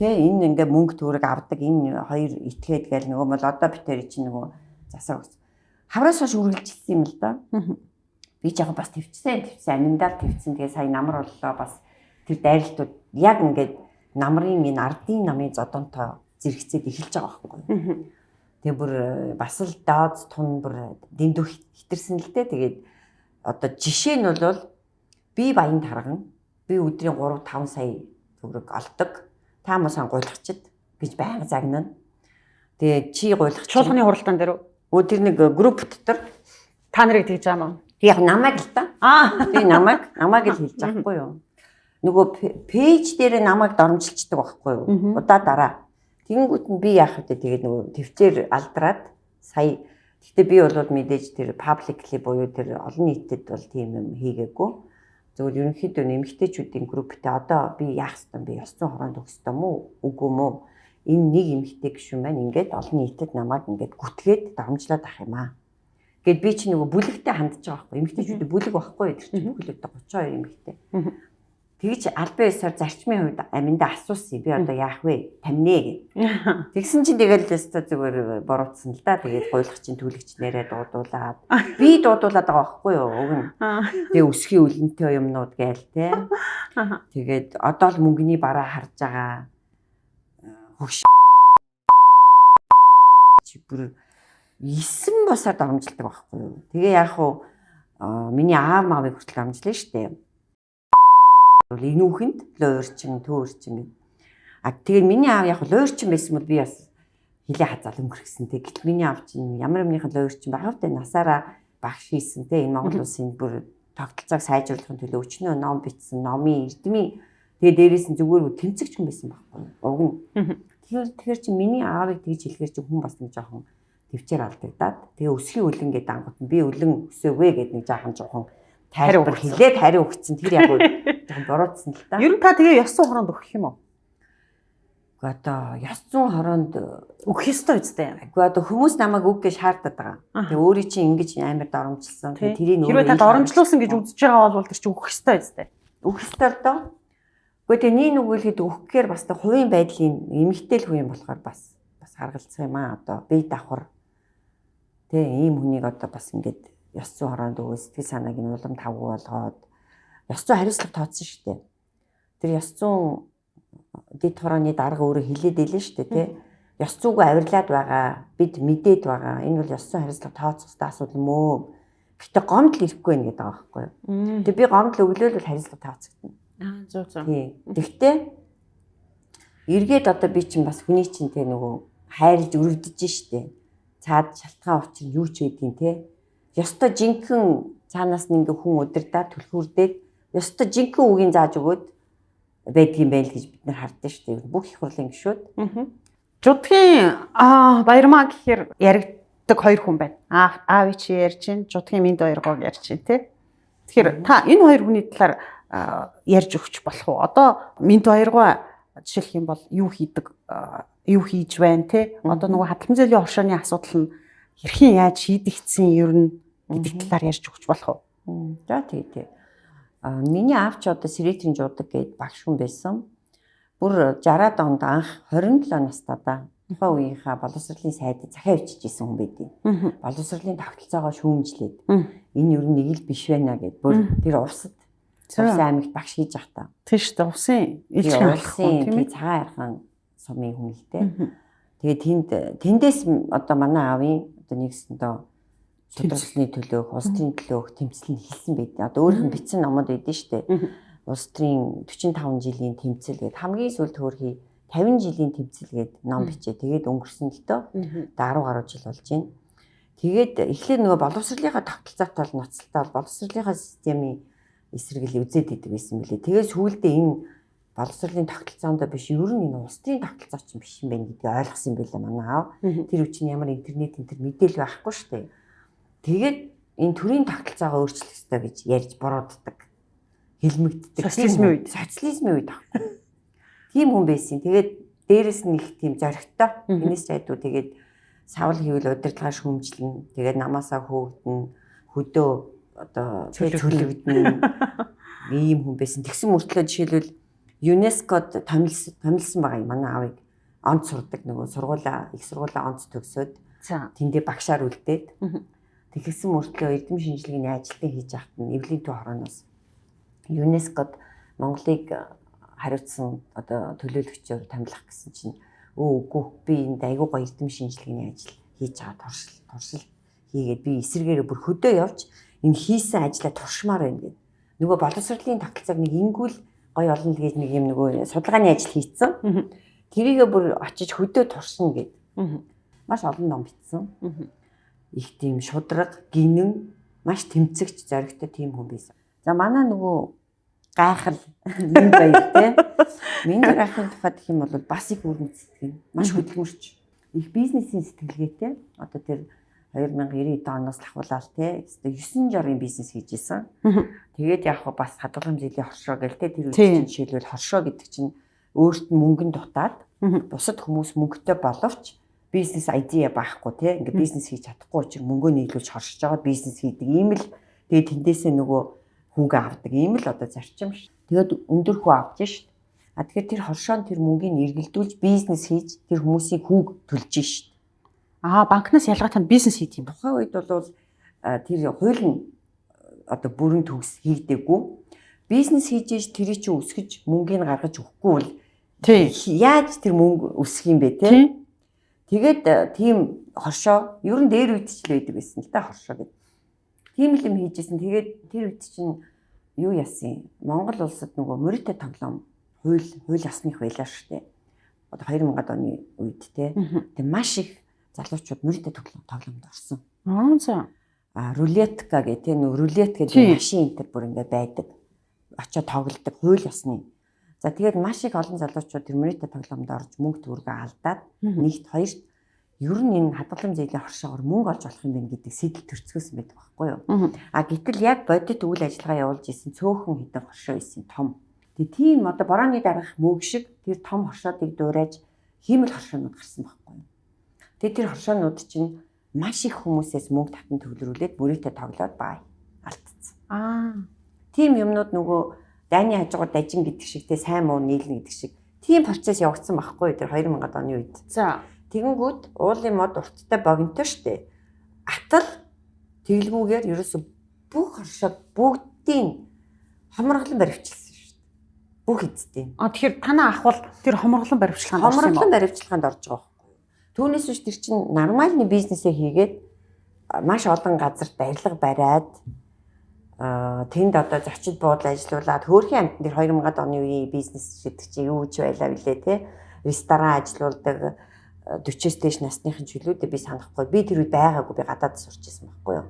тэ энэ ингээ мөнгө төгрөг авдаг энэ хоёр итгээд гээл нөгөө бол одоо битэр чинь нөгөө засаг хавраас хойш үргэлжилсэн юм л да. Би ч яг бас твцсэн аминдаа твцсэн тэгээ сая намар боллоо бас тэр дайралтууд яг ингээд намрын энэ ардын намын зодонтой зэрэгцээд эхэлж байгаа байхгүй. Тэгээ бүр бас л дооз тун бүр дэндүү хитэрсэн л дээ. Тэгээд одоо жишээ нь бол би баян тарган би өдрийн 3-5 сая төгрөг олдог. Та масан гуйлагчд гэж байнга загнана. Тэгээ чи гуйлагч чуулганы хуралдаан дээр өө тэр нэг групп дотор та нарыг тэгж аамаа. Яг намайг л та. Би намайг л хэлж байхгүй юу. Нөгөө пэйж дээр намайг доромжилчдаг байхгүй юу. Удаа дараа. Тэгэнгүүт нь би яах вэ тэгээд нөгөө твчээр алдраад сая гэхдээ би бол мэдээж тэр publicly буюу тэр олон нийтэд бол тийм юм хийгээгүй. Зөвхөн ерөнхийдөө нэмэгтэйчүүдийн групптэй одоо би яах ёстой би ёс зүйн хороонд өгөх ёстой мүү үгүй мүү энэ нэг эмэгтэй гишүүн маань ингээд олон нийтэд намайг ингээд гүтгээд дарамжлаад ах юм аа. Гэт би чи нөгөө бүлэгтэй хандж байгаа байхгүй эмэгтэйчүүд бүлэг байхгүй тэр чинь бүлэгтэй 32 эмэгтэй. Тэгж албан ёсоор зарчмын хувьд аминдаа асуусан би одоо яах вэ? Тамнэ гэ. Тэгсэн чинь тэгэл өстө зүгээр буруутсан л да. Тэгээд гуйлагчийн түлэгч нэрээ дуудуулаад би дуудуулаад байгаа байхгүй юу? Уг нь. Тэгээ өсхийн үлэнтэй юмнууд гээл те. Тэгээд одоо л мөнгөний бараа харж байгаа. Хөгш чи бүр 9 босоор дарамжилдаг байхгүй юу? Тэгээ яг хуу миний аав маавыг хүртэл амжлаа штэ. Инүүхэнд луурчин төөрчин. Тэгээ миний аав яг луурчин байсан бол би бас хилээ хазаал өнгөрөхсөн. Гэтэл миний аав чинь ямар юмныхан луурчин байгаа вэ? Насаараа багш хийсэн те энэ Монгол улсын бүр тогтолцоог сайжруулахын төлөө өчнөө ном бичсэн, номын эрдмийн тэгээ дээрээс нь зүгээр тэмцэгч хүн байсан байхгүй. Уг нь. Тэгэхээр чи миний аавыг тэгж хэлэхээр чи хүн бас нэг жоохон төвчээр алдагдаад тэгээ өсхийн үлэн гэдэг ангууд нь би үлэн өсөөгөө гэдэг нэг жоохон тайлбар хэлээд хариу өгсөн. Тэр яг жоохон буруутсан л та. Ер нь та тэгээ ёс зүйн хороонд өгөх юм уу? Уу одоо ёс зүйн хороонд өгөх ёстой үстэй. Уу одоо хүмүүс намайг үг гэж шаардаад байгаа. Тэгээ өөрийн чинь ингэж амар доромжилсан. Тэрийг өөрөө та доромжлуулсан гэж үзэж байгаа бол тэр чинь өгөх ёстой үстэй. Өгөх ёстой л доо. Гэхдээ нэг нүгэлхэд өгөхээр бас хувийн байдлын эмэгтэй л хүн болохоор бас харгалцсан юм аа. Одоо бие давхар. Тэ ийм хүнийг одоо бас ингэж ёс зүйн хороонд өгөө сэтгэл санааг нь улам тавгүй болгоод ёс зүйн хариуцлага тооцсон шүү дээ. Тэр ёс зүйн дэд хорооны дарга өөрөө хэлээд байлээ шүү дээ, тий. Ёс зүйгүй авирлаад байгаа, бид мэдээд байгаа. Энэ бол ёс зүйн хариуцлага тооцох хэрэгтэй асуудал мөө. Гэтэ гомдол ирэхгүй байх гэдэг байгаа байхгүй юу? Тэгээ би гомдол өглөөл бол хариуцлага тооцогдно. Зөв. Тий. Тэгтээ эргээд одоо би чинь бас хүний чинь тий нөгөө хайрлж өрөвдөж штэ. Цаад шалтгаан учир юу ч байдیں۔ Тий. Ёстой жинхэнэ цаанаас нь ингээ хүн удирдаад түлхүүрдээд ёстой жинхэнэ үгийн зааж өгөөд байдгийн байл гэж бид нар хардсан штэ. Бүх их хурлын гишүүд. Жудгийн баярмаа гэхээр яригддаг хоёр хүн байна. Аав чи ярьж чинь, жудгийн минь баяргоог ярьж чинь тий. Тэгэхээр та энэ хоёр хүний талаар ярьж өгч болох уу? Одоо минь баяргоо жишээлх юм бол юу хийдэг, юу хийж байна тий. Одоо нөгөө хадгалан зээлийн оршооны асуудал нь хэрхэн яаж шийдэгдсэн ер нь гэдэг талаар ярьж өгч болох уу? За тий. Миний аав ч одоо Сэрэтийн жуудаг гээд багш хүн байсан. Бүр 60-аад онд анх 27 настайдаа тухайн үеийнхаа боловсролын сайдыг захиа бичиж исэн хүн байдیں۔ Боловсролын тогтолцоогоо шүүмжлээд энэ ер нь нэг л биш байна гэд бүр тэр увсад Улсын аймагт багш хийж явах та. Тийм шүү дээ. Усын илчийн алах хүн тийм ээ. Цагаан архан сумын хүн л дээ. Тэгээ тэндээс одоо манай аавын одоо нэгсэндээ судралсны төлөөх, улс төрийн төлөөх тэмцэл нь хэлсэн байдیں۔ Одоо өөрийнх нь бичсэн номод байдیں шүү дээ. Улс төрийн 45 жилийн тэмцэл гээд хамгийн сүүлд хөөрхий 50 жилийн тэмцэл гээд ном бичээ. Тэгээд өнгөрсөн л дөө. Одоо 10 гаруй жил болж байна. Тэгээд эхлээд нөгөө боловсролынхаа тогтолцоотой бол ноцтой бол боловсролынхаа системийн эсрэгэл үзээд идэг байсан мөлий. Тэгээд сүүлдээ энэ боловсролын тогтолцоонд биш ер нь энэ улс төрийн тогтолцоо ч биш юм байна гэдгийг ойлгосон байлаа манай аав. Тэр үчиг ямар интернет мэдээлэл байхгүй шүү дээ. Тэгээд энэ төрийн тогтолцоогоо өөрчлөх ёстой гэж ярьж борууддаг. Хэлмэгддэг. Социализмын үед аахгүй. Тийм хүн байсан. Тэгээд дээрэс нь их тийм зоригтой. Энэс ч айдуу тэгээд савл хийвэл удирдлагаа шүүмжлэн. Тэгээд намаасаа хөөгдөн хөдөө одоо цөлөгдөн ийм хүн байсан. Тэгсэн мөртлөө жишээлбэл ЮНЕСКОд томилсон байгаа юм манай аавыг онц сурдаг нөгөө их сургуулаа онц төгсөөд тэндээ багшаар үлдээд тэгсэн мөртлөө эрдэм шинжилгээний ажилтныг хийж явахт нь Эвлийн төв хорооноос ЮНЕСКОд Монголыг хариуцсан одоо төлөөлөгчөөр томилох гэсэн чинь үгүй би энд айгүй гоё эрдэм шинжилгээний ажил хийж байгаа туршил хийгээд би эсэргээрээ бүр хөдөө явж энэ хийсэн ажлаа туршмаар байна гэдэг. Нөгөө боловсролын тогтолцоог нэг ингүүл гоё олон л гэж нэг юм нөгөө судалгааны ажил хийцэн. Тэрийгээ бүр очиж хөдөө туршина гэд. Маш олон ном бичсэн. Их тийм шудраг, гинэн, маш тэмцэгч зоригтой тийм хүн байсан. За манай нөгөө гайхал минь баяр те. Минь гайхын тухайд гэх юм бол бас их өрнөц сэтгэн. Маш хөдөлмөрч. Их бизнесийн сэтгэлгээтэй. Одоо тэр 2090 оноос лахуулаад те 9 жургийн бизнес хийж исэн. Тэгээд яг бас хадгалан жилийн хоршоо гэл те тэр үед чинь жишээлбэл хоршоо гэдэг чинь өөрт нь мөнгөнд дутаад бусад хүмүүс мөнгөтэй боловч бизнес айдиа байхгүй те ингээ бизнес хийж чадахгүй учраас мөнгөө нийлүүлж хоршиж байгаа бизнес хийдэг. Ийм л тэгээд тэндээсээ нөгөө хүүгээ авдаг. Ийм л одоо зарчим ш. Тэгээд өндөр хүү авч ш. Тэгэхээр тэр хоршоон тэр мөнгийг эргэлдүүлж бизнес хийж тэр хүмүүсийн хүүг төлж ш. Банкнаас ялгаатай бизнес хийх юм. Тухайн үед бол тэр хууль нь одоо бүрэн төгс хийгдээгүй. Бизнес хийж иж тэр чинь өсгөж мөнгөний гаргаж өгөхгүй бол яаж тэр мөнгө өсөх юм бэ те? Тэгээд тийм хоршоо ер нь дээр үед ч л байдаг байсан л та хоршоо гэдэг. Тийм л юм хийжсэн. Тэгээд тэр үед чинь юу яасан? Монгол улсад нөгөө Морита тоглоом хууль ясных байлаа шүү дээ. Одоо 2000-ад оны үед те. Тэг маш их залуучууд Морита тоглоомд орсон. За. Рулетка гэх те нөгөө рулет гэдэг машин энэ бүр ингээ байдаг. Очоод тоглодог хууль ясны. За тэгээд маш их олон залуучууд тэр Морита тоглоомд орж мөнгө төгрөгөө алдаад нэгт хоёрт ер нь энэ хадгалан зээлийн хоршоогоор мөнгө олж болох юм байна гэдэг сэтэл төрцгөөсөн байдаг байхгүй юу? Гэтэл яг бодит үйл ажиллагаа явуулж исэн цөөхөн хэдэн хоршоо исэн том. Тэгээ тийм одоо борооны дараах мөг шиг тэр том хоршоодыг дуурайж хиймэл хоршоонууд гарсан байхгүй юу? Тэгээ тэр хоршоонууд чинь маш их хүмүүсээс мөнгө татан төвлөрүүлээд Морита тоглоод бай алдсан. Тийм юмнууд нөгөө дайны хажуугаар дажин гэдэг шигтэй сайн муу нийлнэ гэдэг шиг тийм процесс явагдсан байхгүй тэр 2000-ад оны үед. За тэгэнгүүт уулын мод урттай богинтой штэ. Атал Тэглгүүгээр ерөөсө бүх оршоод бүгдийн хоморглон баривчилсан шүү дээ. Бүх эцдийн. Тэгэхээр танаа ах бол тэр хоморглон баривчилгаанд орсон юм уу? Хоморглон баривчилгаанд орж байгаа байхгүй. Түүнээс биш тэр чинь нормальны бизнесээ хийгээд маш олон газарт барилга бариад тэнд одоо зочид буудал ажилуулад хөөрхийн амтны 2000-ад оны үеийн бизнес гэдэг чинь юу ч байлаа билээ те. Ресторан ажилуулдаг 40-с дээш насныхын чөлөөдөө би санахгүй. Би тэр үед байгаагүй, би гадаад сурч ирсэн байхгүй юу.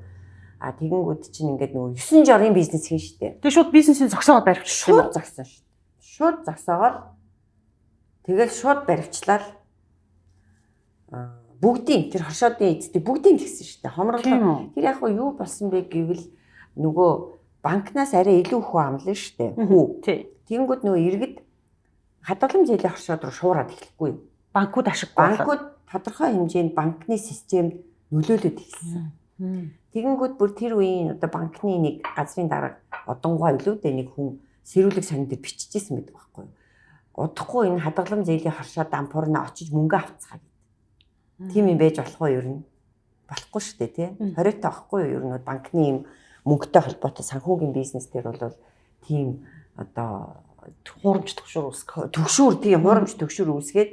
А тэгэнгүүт чинь ингээд нөгөө 9 жорын бизнес хийн штэ. Тэгээ шууд бизнесийн зогсоогоод баривчилсан юм уу? Шууд зогсон штэ. Шууд зогсоогоод тэгэл шууд баривчлал бүгдийн тэр хоршоодын эцдэг бүгдийн тэгсэн штэ. Хомроглоо. Тэр яг юу болсон бэ гэвэл нөгөө банкнаас арай илүү хөө амлаа штэ. Хүү. Тэгэнгүүт нөгөө иргэд хадгаламж зээлийн хоршоод руу шуураад эхлэхгүй. Банкуд ашиггүй. Банкуд тодорхой хэмжээнд банкны системд нөлөөлөд эхэлсэн. Тэгэнгүүт бүр тэр үеийн одоо банкны нэг газрын дарга одонгой илүү дээ нэг хүн сэрүүлэг сонин дээр биччихсэн байдаг байхгүй юу. Удахгүй энэ хадгаламж зээлийн хоршоо дампуурнаа очиж мөнгө авцгаа гэдэг. Тийм юм байж болох уу ер нь? Болохгүй шүү дээ тий. Хориотой байхгүй юу ер нь банкны юм мөнгөтэй холбоотой санхүүгийн бизнес дээр бол тийм одоо хуурамч төгшөр үүсгэх. Төгшөр тийм хуурамч төгшөр үүсгээд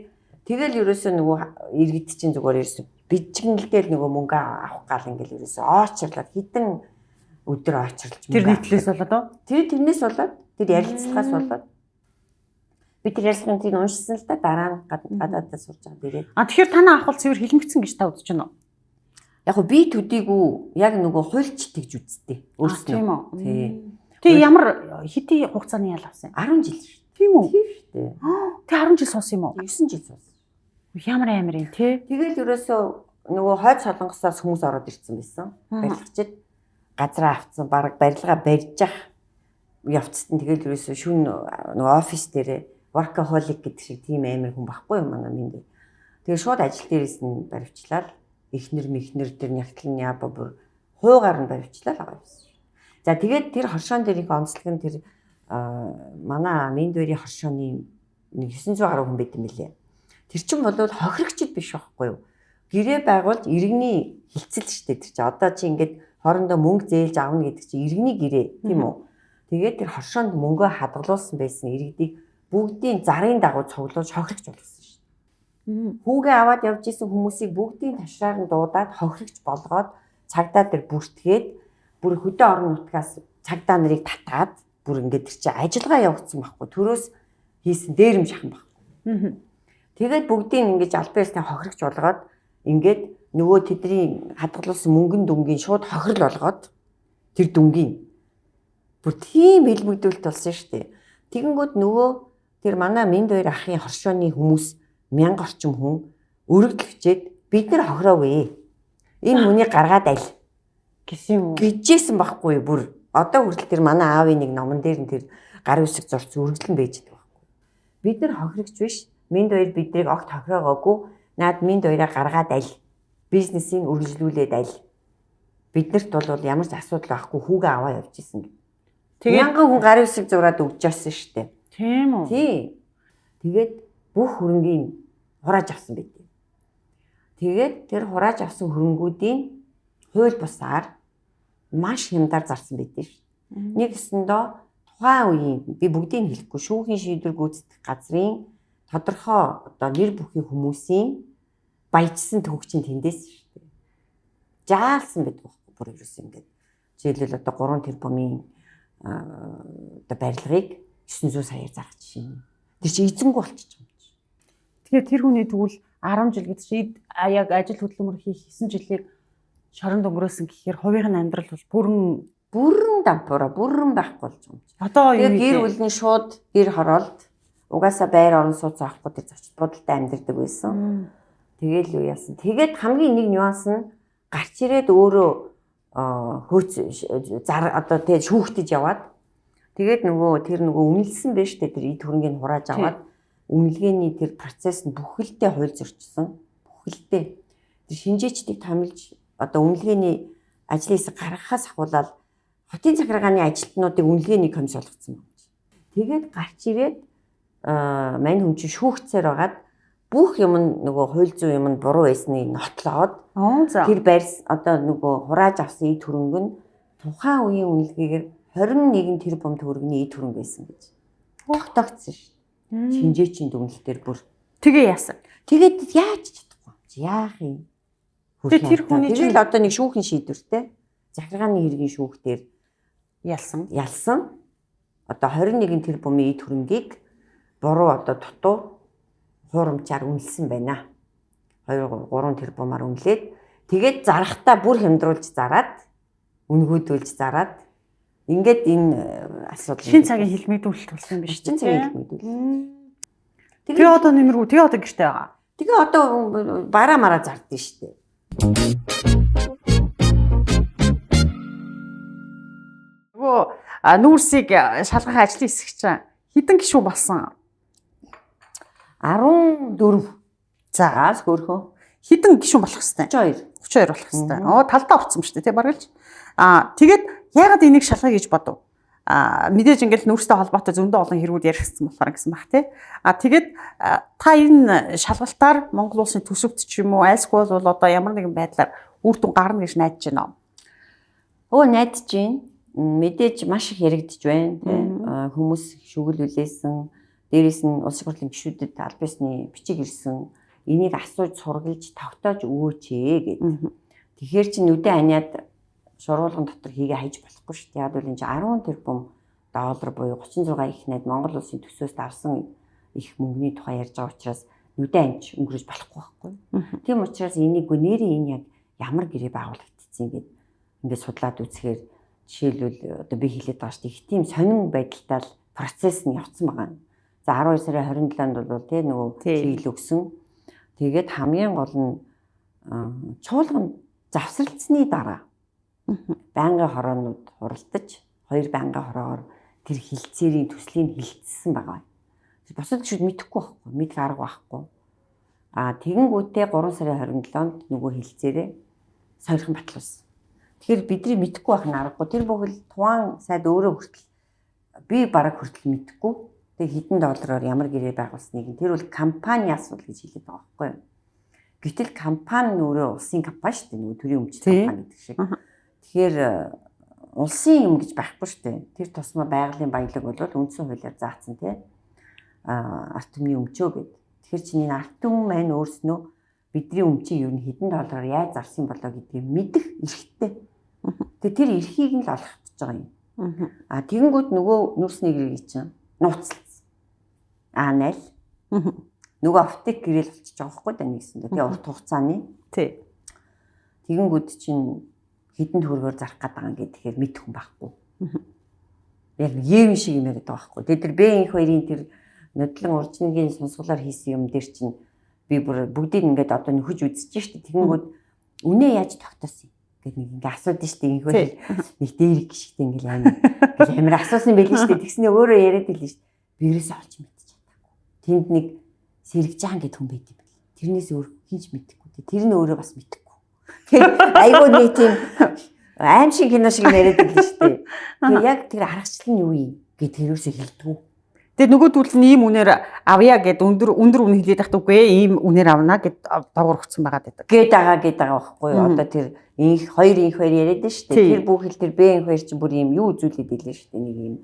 тэгэл ерөөсөө нөгөө иргэд чинь зүгээр ерөөсөө бичгэнэлдэл нөгөө мөнгө авах гал ингээл ерөөсөө оочрлаад хитэн өдөр оочрлж тэр нийтлээс болоод оо тэрнээс болоод тэр ярилцлагаас болоод би тэр ярилцлагыг уншсан л да дараа нь гадаадаа сурч байгаа дээрээ. Тэгэхээр танаа ах бол цэвэр хилмигцэн гэж та үзэж байна уу? Яг хөө би төдийгүй яг нөгөө хуульч тэгж үзтээ. Өөрснөө. Тийм үү. Тий. Тэгээ ямар хэдий хугацааны ял авсан юм? 10 жил шүү. Тийм үү? Тийм шүү дээ. Тэг 10 жил суусан юм уу? 9 жил суусан. Ямар амар юм те. Тэгэл ерөөсөө нөгөө хойд солонгосоос хүмүүс ороод ирсэн байсан. Барилгачид газраа авцсан, бараг барилгаа барьж ах явцсан. Тэгэл ерөөсөө шүн нөгөө офис дээрээ workaholic гэдэг шиг тийм амар хүн байхгүй юм манай минь. Тэгээ шууд ажил дээрээс нь баривчлал эхнэр мэхнэр тэр нягтлын яба бүр хуугаар нь баривчлал байгаа юмсан. За тэгээд тэр хоршоон дээр их онцлог нь тэр манай минь дөрийн хоршооны 900 гаруй хүн байт юм билээ. Тэр чинь бол хохирогчд биш байхгүй юу? Гэрээ байгуулж иргэний хилцэл шүү дээ. Тэр чинь одоо чи ингээд хоорондоо мөнгө зээлж авна гэдэг чинь иргэний гэрээ тийм үү? Тэгээд тэр хоршоонд мөнгөө хадгалуулсан байсан иргэдийг бүгдийн зарын дагуу цуглуулж хохирогч болгосон шүү дээ. Хүүгээ аваад явж исэн хүмүүсийг бүгдийн ташраар нь дуудаад хохирогч болгоод цагдаа дээр бүртгээд бүр хөдөө орон нутгаас цагдаа нарыг татаад бүр ингээд тэр чинь ажиллагаа явагдсан байхгүй. Төрөөс хийсэн дээрэм шахан байхгүй. Тэгээд бүгдийг ингэж албан ёсны хохирогч болгоод ингээд нөгөө тэдний хадгалуулсан мөнгөн дүнгийн шууд хохирол болгоод тэр дүнгийн бүр тийм хэлбэгдүүлэлт болсон шүү дээ. Тэгэнгүүт нөгөө тэр манай минь хоёр ахын хоршооны хүмүүс 1000 орчим хүн өргөдлөвчээд бид нар хохироогүй. Энэ хүнийг гаргаад аль гэсэн юм гэжсэн байхгүй бүр одоо хүртэл тэр манай аавын нэг номон дээр нь тэр гар үсэг зурц өргөдлөн байж байгаа байхгүй. Бид нар хохирогч биш. Минь хоёр биднийг огт хохироогоогүй. Наад минь хоёроо гаргаад аль бизнесийг үргэлжлүүлээд аль. Биднэрт бол ямар ч асуудал байхгүй хүүгээ аваа явж исэн. Тэгээд 1000 хүн гар үсэг зураад өгч яасан шүү дээ. Тийм үү? Тий. Тэгээд бүх хөрөнгийг хурааж авсан байт. Тэгээд тэр хурааж авсан хөрөнгүүдийн хууль бусаар маш хямдар зарсан байт шүү. Нэг өсөндөө тухайн үеийн би бүгдийг хэлэхгүй шүүхийн шийдвэр гүйцэтгэх газрын тодорхой одоо нэр бүхий хүмүүсийн баяжсан төгөгчийн тэндээс шүү дээ. Жаалсан байдаг байхгүй бүр ерөөс ингээд. Жишээлбэл одоо 3 тэрбумын одоо барилгыг 900 саяар зарах жишээ. Тэр чинь эзэнгүй болчих юм. Тэгэхээр тэр хүний тэгвэл 10 жил гэдэг чинь яг ажил хөдөлмөр хийх 9 жилийг шоронд өнгөрөөсөн гэхээр хувийн амьдрал бол бүрэн дампуураа бүрэн байхгүй болж байгаа юм. Одоо тэгээд гэр бүлийн шууд гэр хороолт угаасаа байр орон сууц авахгүй тэр зочид бодолтой амьдардаг байсан. Тэгээл юу яасан. Тэгээд хамгийн нэг нюанс нь гарч ирээд өөрөө хөөц одоо тэгээд шүүхтэж яваад тэгээд тэр нөгөө үнэлсэн байж тээ тэр эд хөрөнгийг хурааж аваад үнэлгээний тэр процесс нь бүхэлдээ хууль зөрчсөн. Бүхэлдээ тэр шинжээчдийг томилж одоо үнэлгээний ажлын хэсэг гаргахаас ахуулаад хотын захиргааны ажилтнуудыг үнэлгээний комисс болгоцсон байна. Тэгээд гарч ирээд мань хүн чинь шүүхцээр байгаад бүх юм нөгөө хууль зүйн юм буруу байсныг нотлоод тэр барьс одоо нөгөө хурааж авсан эд хөрөнгө нь тухайн үеийн үнэлгээгээр 21 тэрбум төгрөгийн эд хөрөнгө байсан гэж тогтоогдсон шүү. Шинжээчийн дүгнэлтээр бүр тэгээ яасан. Тэгээд яаж чадахгүй юм. Яах юм? Тэр хүний чинь л одоо нэг шүүхийн шийдвэртэй захиргааны хэргийн шүүхтэр ялсан. Одоо 21 тэрбумын эд хөрөнгийг буруу одоо дутуу хуурамчаар үнэлсэн байна. 2-3 тэрбумаар үнэлээд тэгээд зарахтаа бүр хямдруулж зараад үнгүүдүүлж зараад ингээд энэ асуудал шин цагийн хэлмэгдүүлэлт болсон юм биш. Шин цагийн хэлмэгдүүлэлт. Тэгээ одоо нэмэргүй. Тэгээ одоо гэртээ байгаа. Тэгээ одоо бараа мараа зардсан шүү дээ. Нөгөө нүүрсийг шалгах ажлын хэсэг чинь хэдэн гишүүн болсон? 14. За хөөрхөн. Хэдэн гишүүн болох хэвээр? 32 болох хэвээр. Талдаа орсон ба шүү дээ, тий баргалж. Тэгээд яагаад энийг шалгая гэж бодов? Мэдээж ингээл нүүрстэй холбоотой зөндөө олон хэрэгүүд яригдсан болохоор гэсэн баг тий. Тэгээд та энэ шалгалтаар Монгол улсын төсөвт ч юм уу айлсгүй бол одоо ямар нэгэн байдлаар үр дүн гарна гэж найдаж байна уу? Найдаж байна. Мэдээж маш их яригдж байна тий. Хүмүүс шүглүүлсэн. Дээрээс нь улсын хурлын гишүүдэд аль биесны бичиг ирсэн. Энийг асууж сургалж тогтоож өгөөч гэдэг. Тэгэхээр чи нүдэн аниад шургуулган дотор хийгээ хайж болохгүй шүү дээ. Яг бол энэ 10 тэрбум доллар буюу 36 их найд Монгол улсын төсөөс авсан их мөнгөний тухай ярьж байгаа учраас нүдэн анч өнгөрөж болохгүй байхгүй. Тийм учраас энийг нэрийн энэ яг ямар гэрээ байгуулагдсан гэдэг ингээд судлаад үзэхээр жишээлбэл одоо би хэлээд байгаа шүү дээ. Их тийм сонин байдалтай л процесс нь явцсан байгаа. За 12 сарын 27-нд бол тий нөгөө чиглэл өгсөн. Тэгээд хамгийн гол нь чуулган завсралцсны дараа байнгын хороонууд хуралдаж 2 байнгын хороогоор тэр хилцээрийн төслийн хилцсэн байгаа. Бусад гişүүд мэдэхгүй байхгүй, мэдэх арга байхгүй. Тэгэнгүүтээ 3 сарын 27-нд нөгөө хилцээрээ сойрхон батлуулсан. Тэгэхээр бидний мэдэхгүй байх нь аргагүй. Тэр бүхэл тухайн сайд өөрөө хүртэл би бараг хүртэл мэдэхгүй. Тэгээ хэдэн доллараар ямар гэрээ байгуулсныг тэр бол компани асуудал гэж хэлээд байгаа байхгүй юу. Гэтэл компани өөрөө улсын компани шүү дээ. Нөгөө төрийн өмчит компани гэдэг шиг. Тэгэхээр улсын юм гэж байхгүй шүү дээ. Тэр тусмаа байгалийн баялаг бол үндсэн хуулиар заасан тий. Арт түмний өмчөө гэд. Тэгэхээр чиний арт түмэн маань өөрснөө бидний өмчийг юу хэдэн доллараар яаж зарсан болоо гэдгийг мэдэх эрхтэй. Тэгээ тэр эрхийг нь л олох гэж байгаа юм. Тэгэнгүүт нөгөө нүүрсний гэрээ чинь нууцлсан. Найл. Нөгөө аптек гэрэл болчихж байгаа байхгүй да нэгсэн. Тэгээ урт хугацааны. Тий. Тэгэнгүүт чинь хэдэн төгрөгөөр зарах гэдэг юм гэхээр мэдэх хүн байхгүй. Яг юм шиг юм яриад байгаа байхгүй. Тэр Б-ийн хоёрын тэр нодлон уржингийн сонсголоор хийсэн юм дээр чинь би бүр бүгдийг ингээд одоо нөхөж үзэж штэ. Тэгэнгүүт үнэ яаж тогтоосон гэд нэг ингээд асуудаг штэ. Инхүү нэг дээр гişгтэй ингээд амар асуусан байл штэ. Тэгснээ өөрөө яриад ийлээ штэ. Бирээс олж мэдчих чадаагүй. Тэнд нэг Сэрэгжаан гэдэг хүн байт юм байна. Тэрнээс өөр хинч мэдэхгүй. Тэр нь өөрөө бас мэдэхгүй. Тэгэхээр айгүй нэг тийм аим шиг кино шиг яриад ирлээ шүү дээ. Тэгээ яг тэр аргачлал нь юу юм гэд тэрөөсөө хэлдэг. Тэгээ нөгөөдүүл нь ийм үнээр авъя гэд өндөр үнэ хэлээд байхад үгүй ийм үнээр авна гэд доогор өгсөн байгаад байдаг. Гээд байгаа байхгүй юу? Одоо тэр инх хоёр яриад нь шүү дээ. Тэр бүхэл тэр Б-ийн хоёр чинь бүр ийм юу үзүүлээд ирлээ шүү дээ. Нэг ийм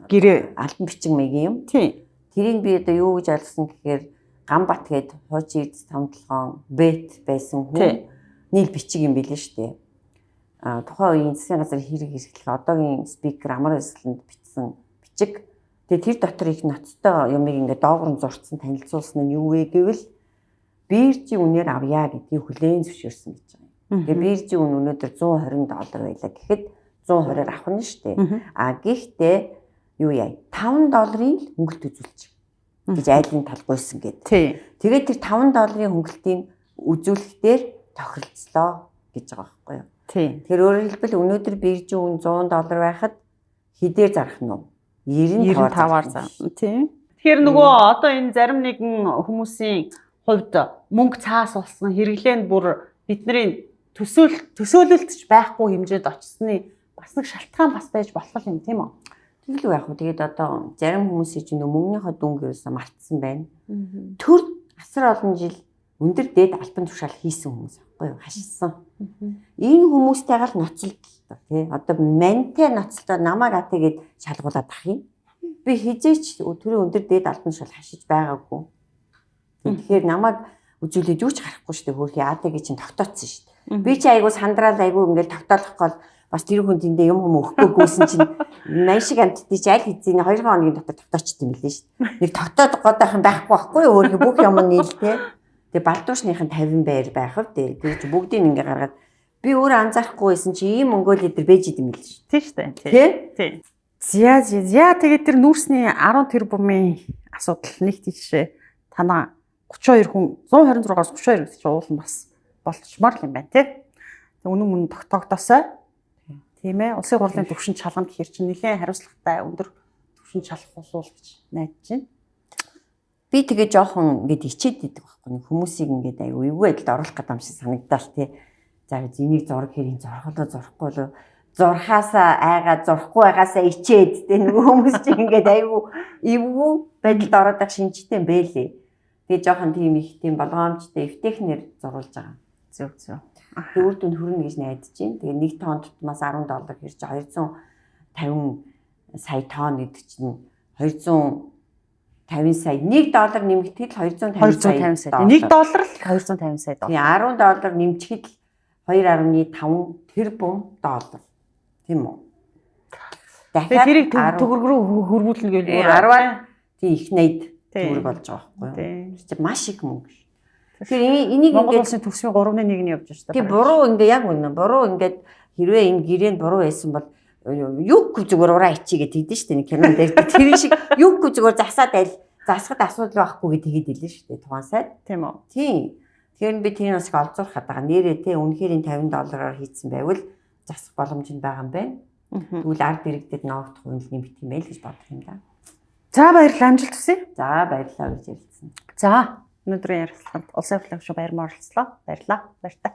гэрээ альбан бичиг маягийн юм. Тийм. Тэрийг би одоо юу гэж ойлгосон гэхээр Гамбат гээд хуучин эд томтлогоон бет байсан хүн нийл бичиг юм билээ шүү дээ. Тухайн үеийн засгийн газар хэрэг хэрэглэх одоогийн спикер амар эслэнд бичсэн бичиг. Тэгээ тэр дотор их ноцтой юмыг ингээд доогор нь зурцсан танилцуулсан нь юу вэ гэвэл биржийн үнээр авъя гэдгийг хүлээн зөвшөөрсөн гэж байгаа юм. Тэгээ биржийн үн өнөөдөр $120 байлаа гэхэд 120-аар авах нь шүү дээ. Гэхдээ юу яа $5 хөнгөлт үзүүлчих гэж айлын тал гуйсан гэдэг. Тэгээд тэр $5 хөнгөлтийн үзүүлэхтэр тохиролцлоо гэж байгаа байхгүй юу? Тэр өөрөөр хэлбэл өнөөдөр биржийн үн $100 байхад хэдээр зарах нь вэ? 95-аар зарна. Тэгэхээр нөгөө одоо энэ зарим нэгэн хүмүүсийн хувьд мөнгө цаас болсон хэрэглээнд бүр бидний төсөөлөлтч байхгүй хэмжээд очсны бас нэг шалтгаан бас байж болох юм тийм үү? Тэгэлгүй яг хөө тэгээд одоо зарим хүмүүсийн чинь мөнгөнийхөө дүнг ерөөсөө мартсан байна. Төр асар олон жил өндөр дээд албан тушаал хийсэн хүмүүс байхгүй юу? Хашилсан. Энэ хүмүүстэйгээ л ноцолдолтой тий. Одоо мантай ноцолдоо намайг атаа гэд шалгуулад ах юм. Би хизээч түрүү өндөр дээд албан тушаал хашиж байгаагүй. Тэгэхээр намайг үзүүлээд юу ч гарахгүй шүү дээ. Хөөхий атаа гэж чинь тогтооцсон шүү дээ. Би чи айгуу сандраал айгуу ингээл тогтоолохгүй бас тэр хүн тэндээ юм өгөхгүйсэн чинь мань шиг амттий чи аль хэзээ 2 хоногийн дотор тогтоочт юм билээ шүү дээ. Нэг тогтоод годох юм байхгүй байхгүй юу? Өөрхий бүх юм нийлтэй. Тэгээ балдуушныхын 50 байр байх вэ? Тэр чи бүгдийг ингээ гаргаад би өөрөө анзаарахгүй байсан чи ийм Монголиа дээр бэж идэм билээ шүү. Тийм шүү дээ. Тийм. За тэгээд тэр нүүрсний 10 тэрбумын асуудал нэг тийшээ танаа 32 хүн 126-аас 32 гэж уулан бас болчмаар л юм байна тий. Үнэн тогтоогдосоо. Тийм ээ. Улсын хурлын төвшин чалгана гэхэр чинь нэлээд хариуцлагатай өндөр төвшин чалах болов гэж найдаж байна. Би тэгээ жоохон ингээд ичээд идэг байхгүй хүмүүсийг ингээд аюу эвгүй байдалд оруулах гэдэг юм шиг санагдал тий. За энийг зураг хэрийн зурхолоо зурхгүй болоо зурхаасаа айгаа зурхгүй байгаасаа ичээд тий нөгөө хүмүүс чинь ингээд аюу эвгүй байдалд ороод ах шинжтэй юм бэлээ. Тэгээ жоохон тийм их тийм болгоомжтой эвтэхнэр зурулж байгаа. Зөв. Тэгээ үр дүнд хүрнэ гэж найдаж байна. Тэгээ 1 тонн тутмаас $10 хэрч 250 сая тонн гэдэг чинь 250 сая $1 нэмэгдэхэд $250 сая. $1 л $250 сая. Тэгээ $10 нэмчихэд 2.5 тэрбум доллар. Тийм үү? Тэгэхээр тэрийг төгрөг рүү хөрвүүлнэ гэж 10-аар тийм их найд төгрөг болж байгаа байхгүй юу? Тэр чинь маш их мөнгө. Тэгэхээр энийг Монгол улсын төгсмийн 3-1 нь явж байна шүү дээ. Тийм буруу ингээ яг үнэ. Буруу ингээд хэрвээ энэ гэрээнд буруу байсан бол юг зүгээр ураа ичигээ тэгдэж шүү дээ. Нэг кинон дээр тэр шиг юг зүгээр засаад айл засахад асуудал байхгүй гэж тэгээд хэлсэн шүү дээ. Тухайн сайд. Тийм үү? Тийм. Тэгэхээр би тэрийг бас олзуурхаад байгаа. Нэрээ те үнэхээр $50 хийсэн байвал засах боломж нь байгаа юм байна. Тэгвэл ард иргэдэд ноогдох үнэл нэмэгдэх юм байл гэж бодох юм да. За баярлалаа, амжилт хүсье. За баярлалаа гэж хэлсэн. За өнөөдрийн ярилцлаганд улсын хурлын гишүүн баярмаар оролцлоо. Баярлалаа. Баяртай.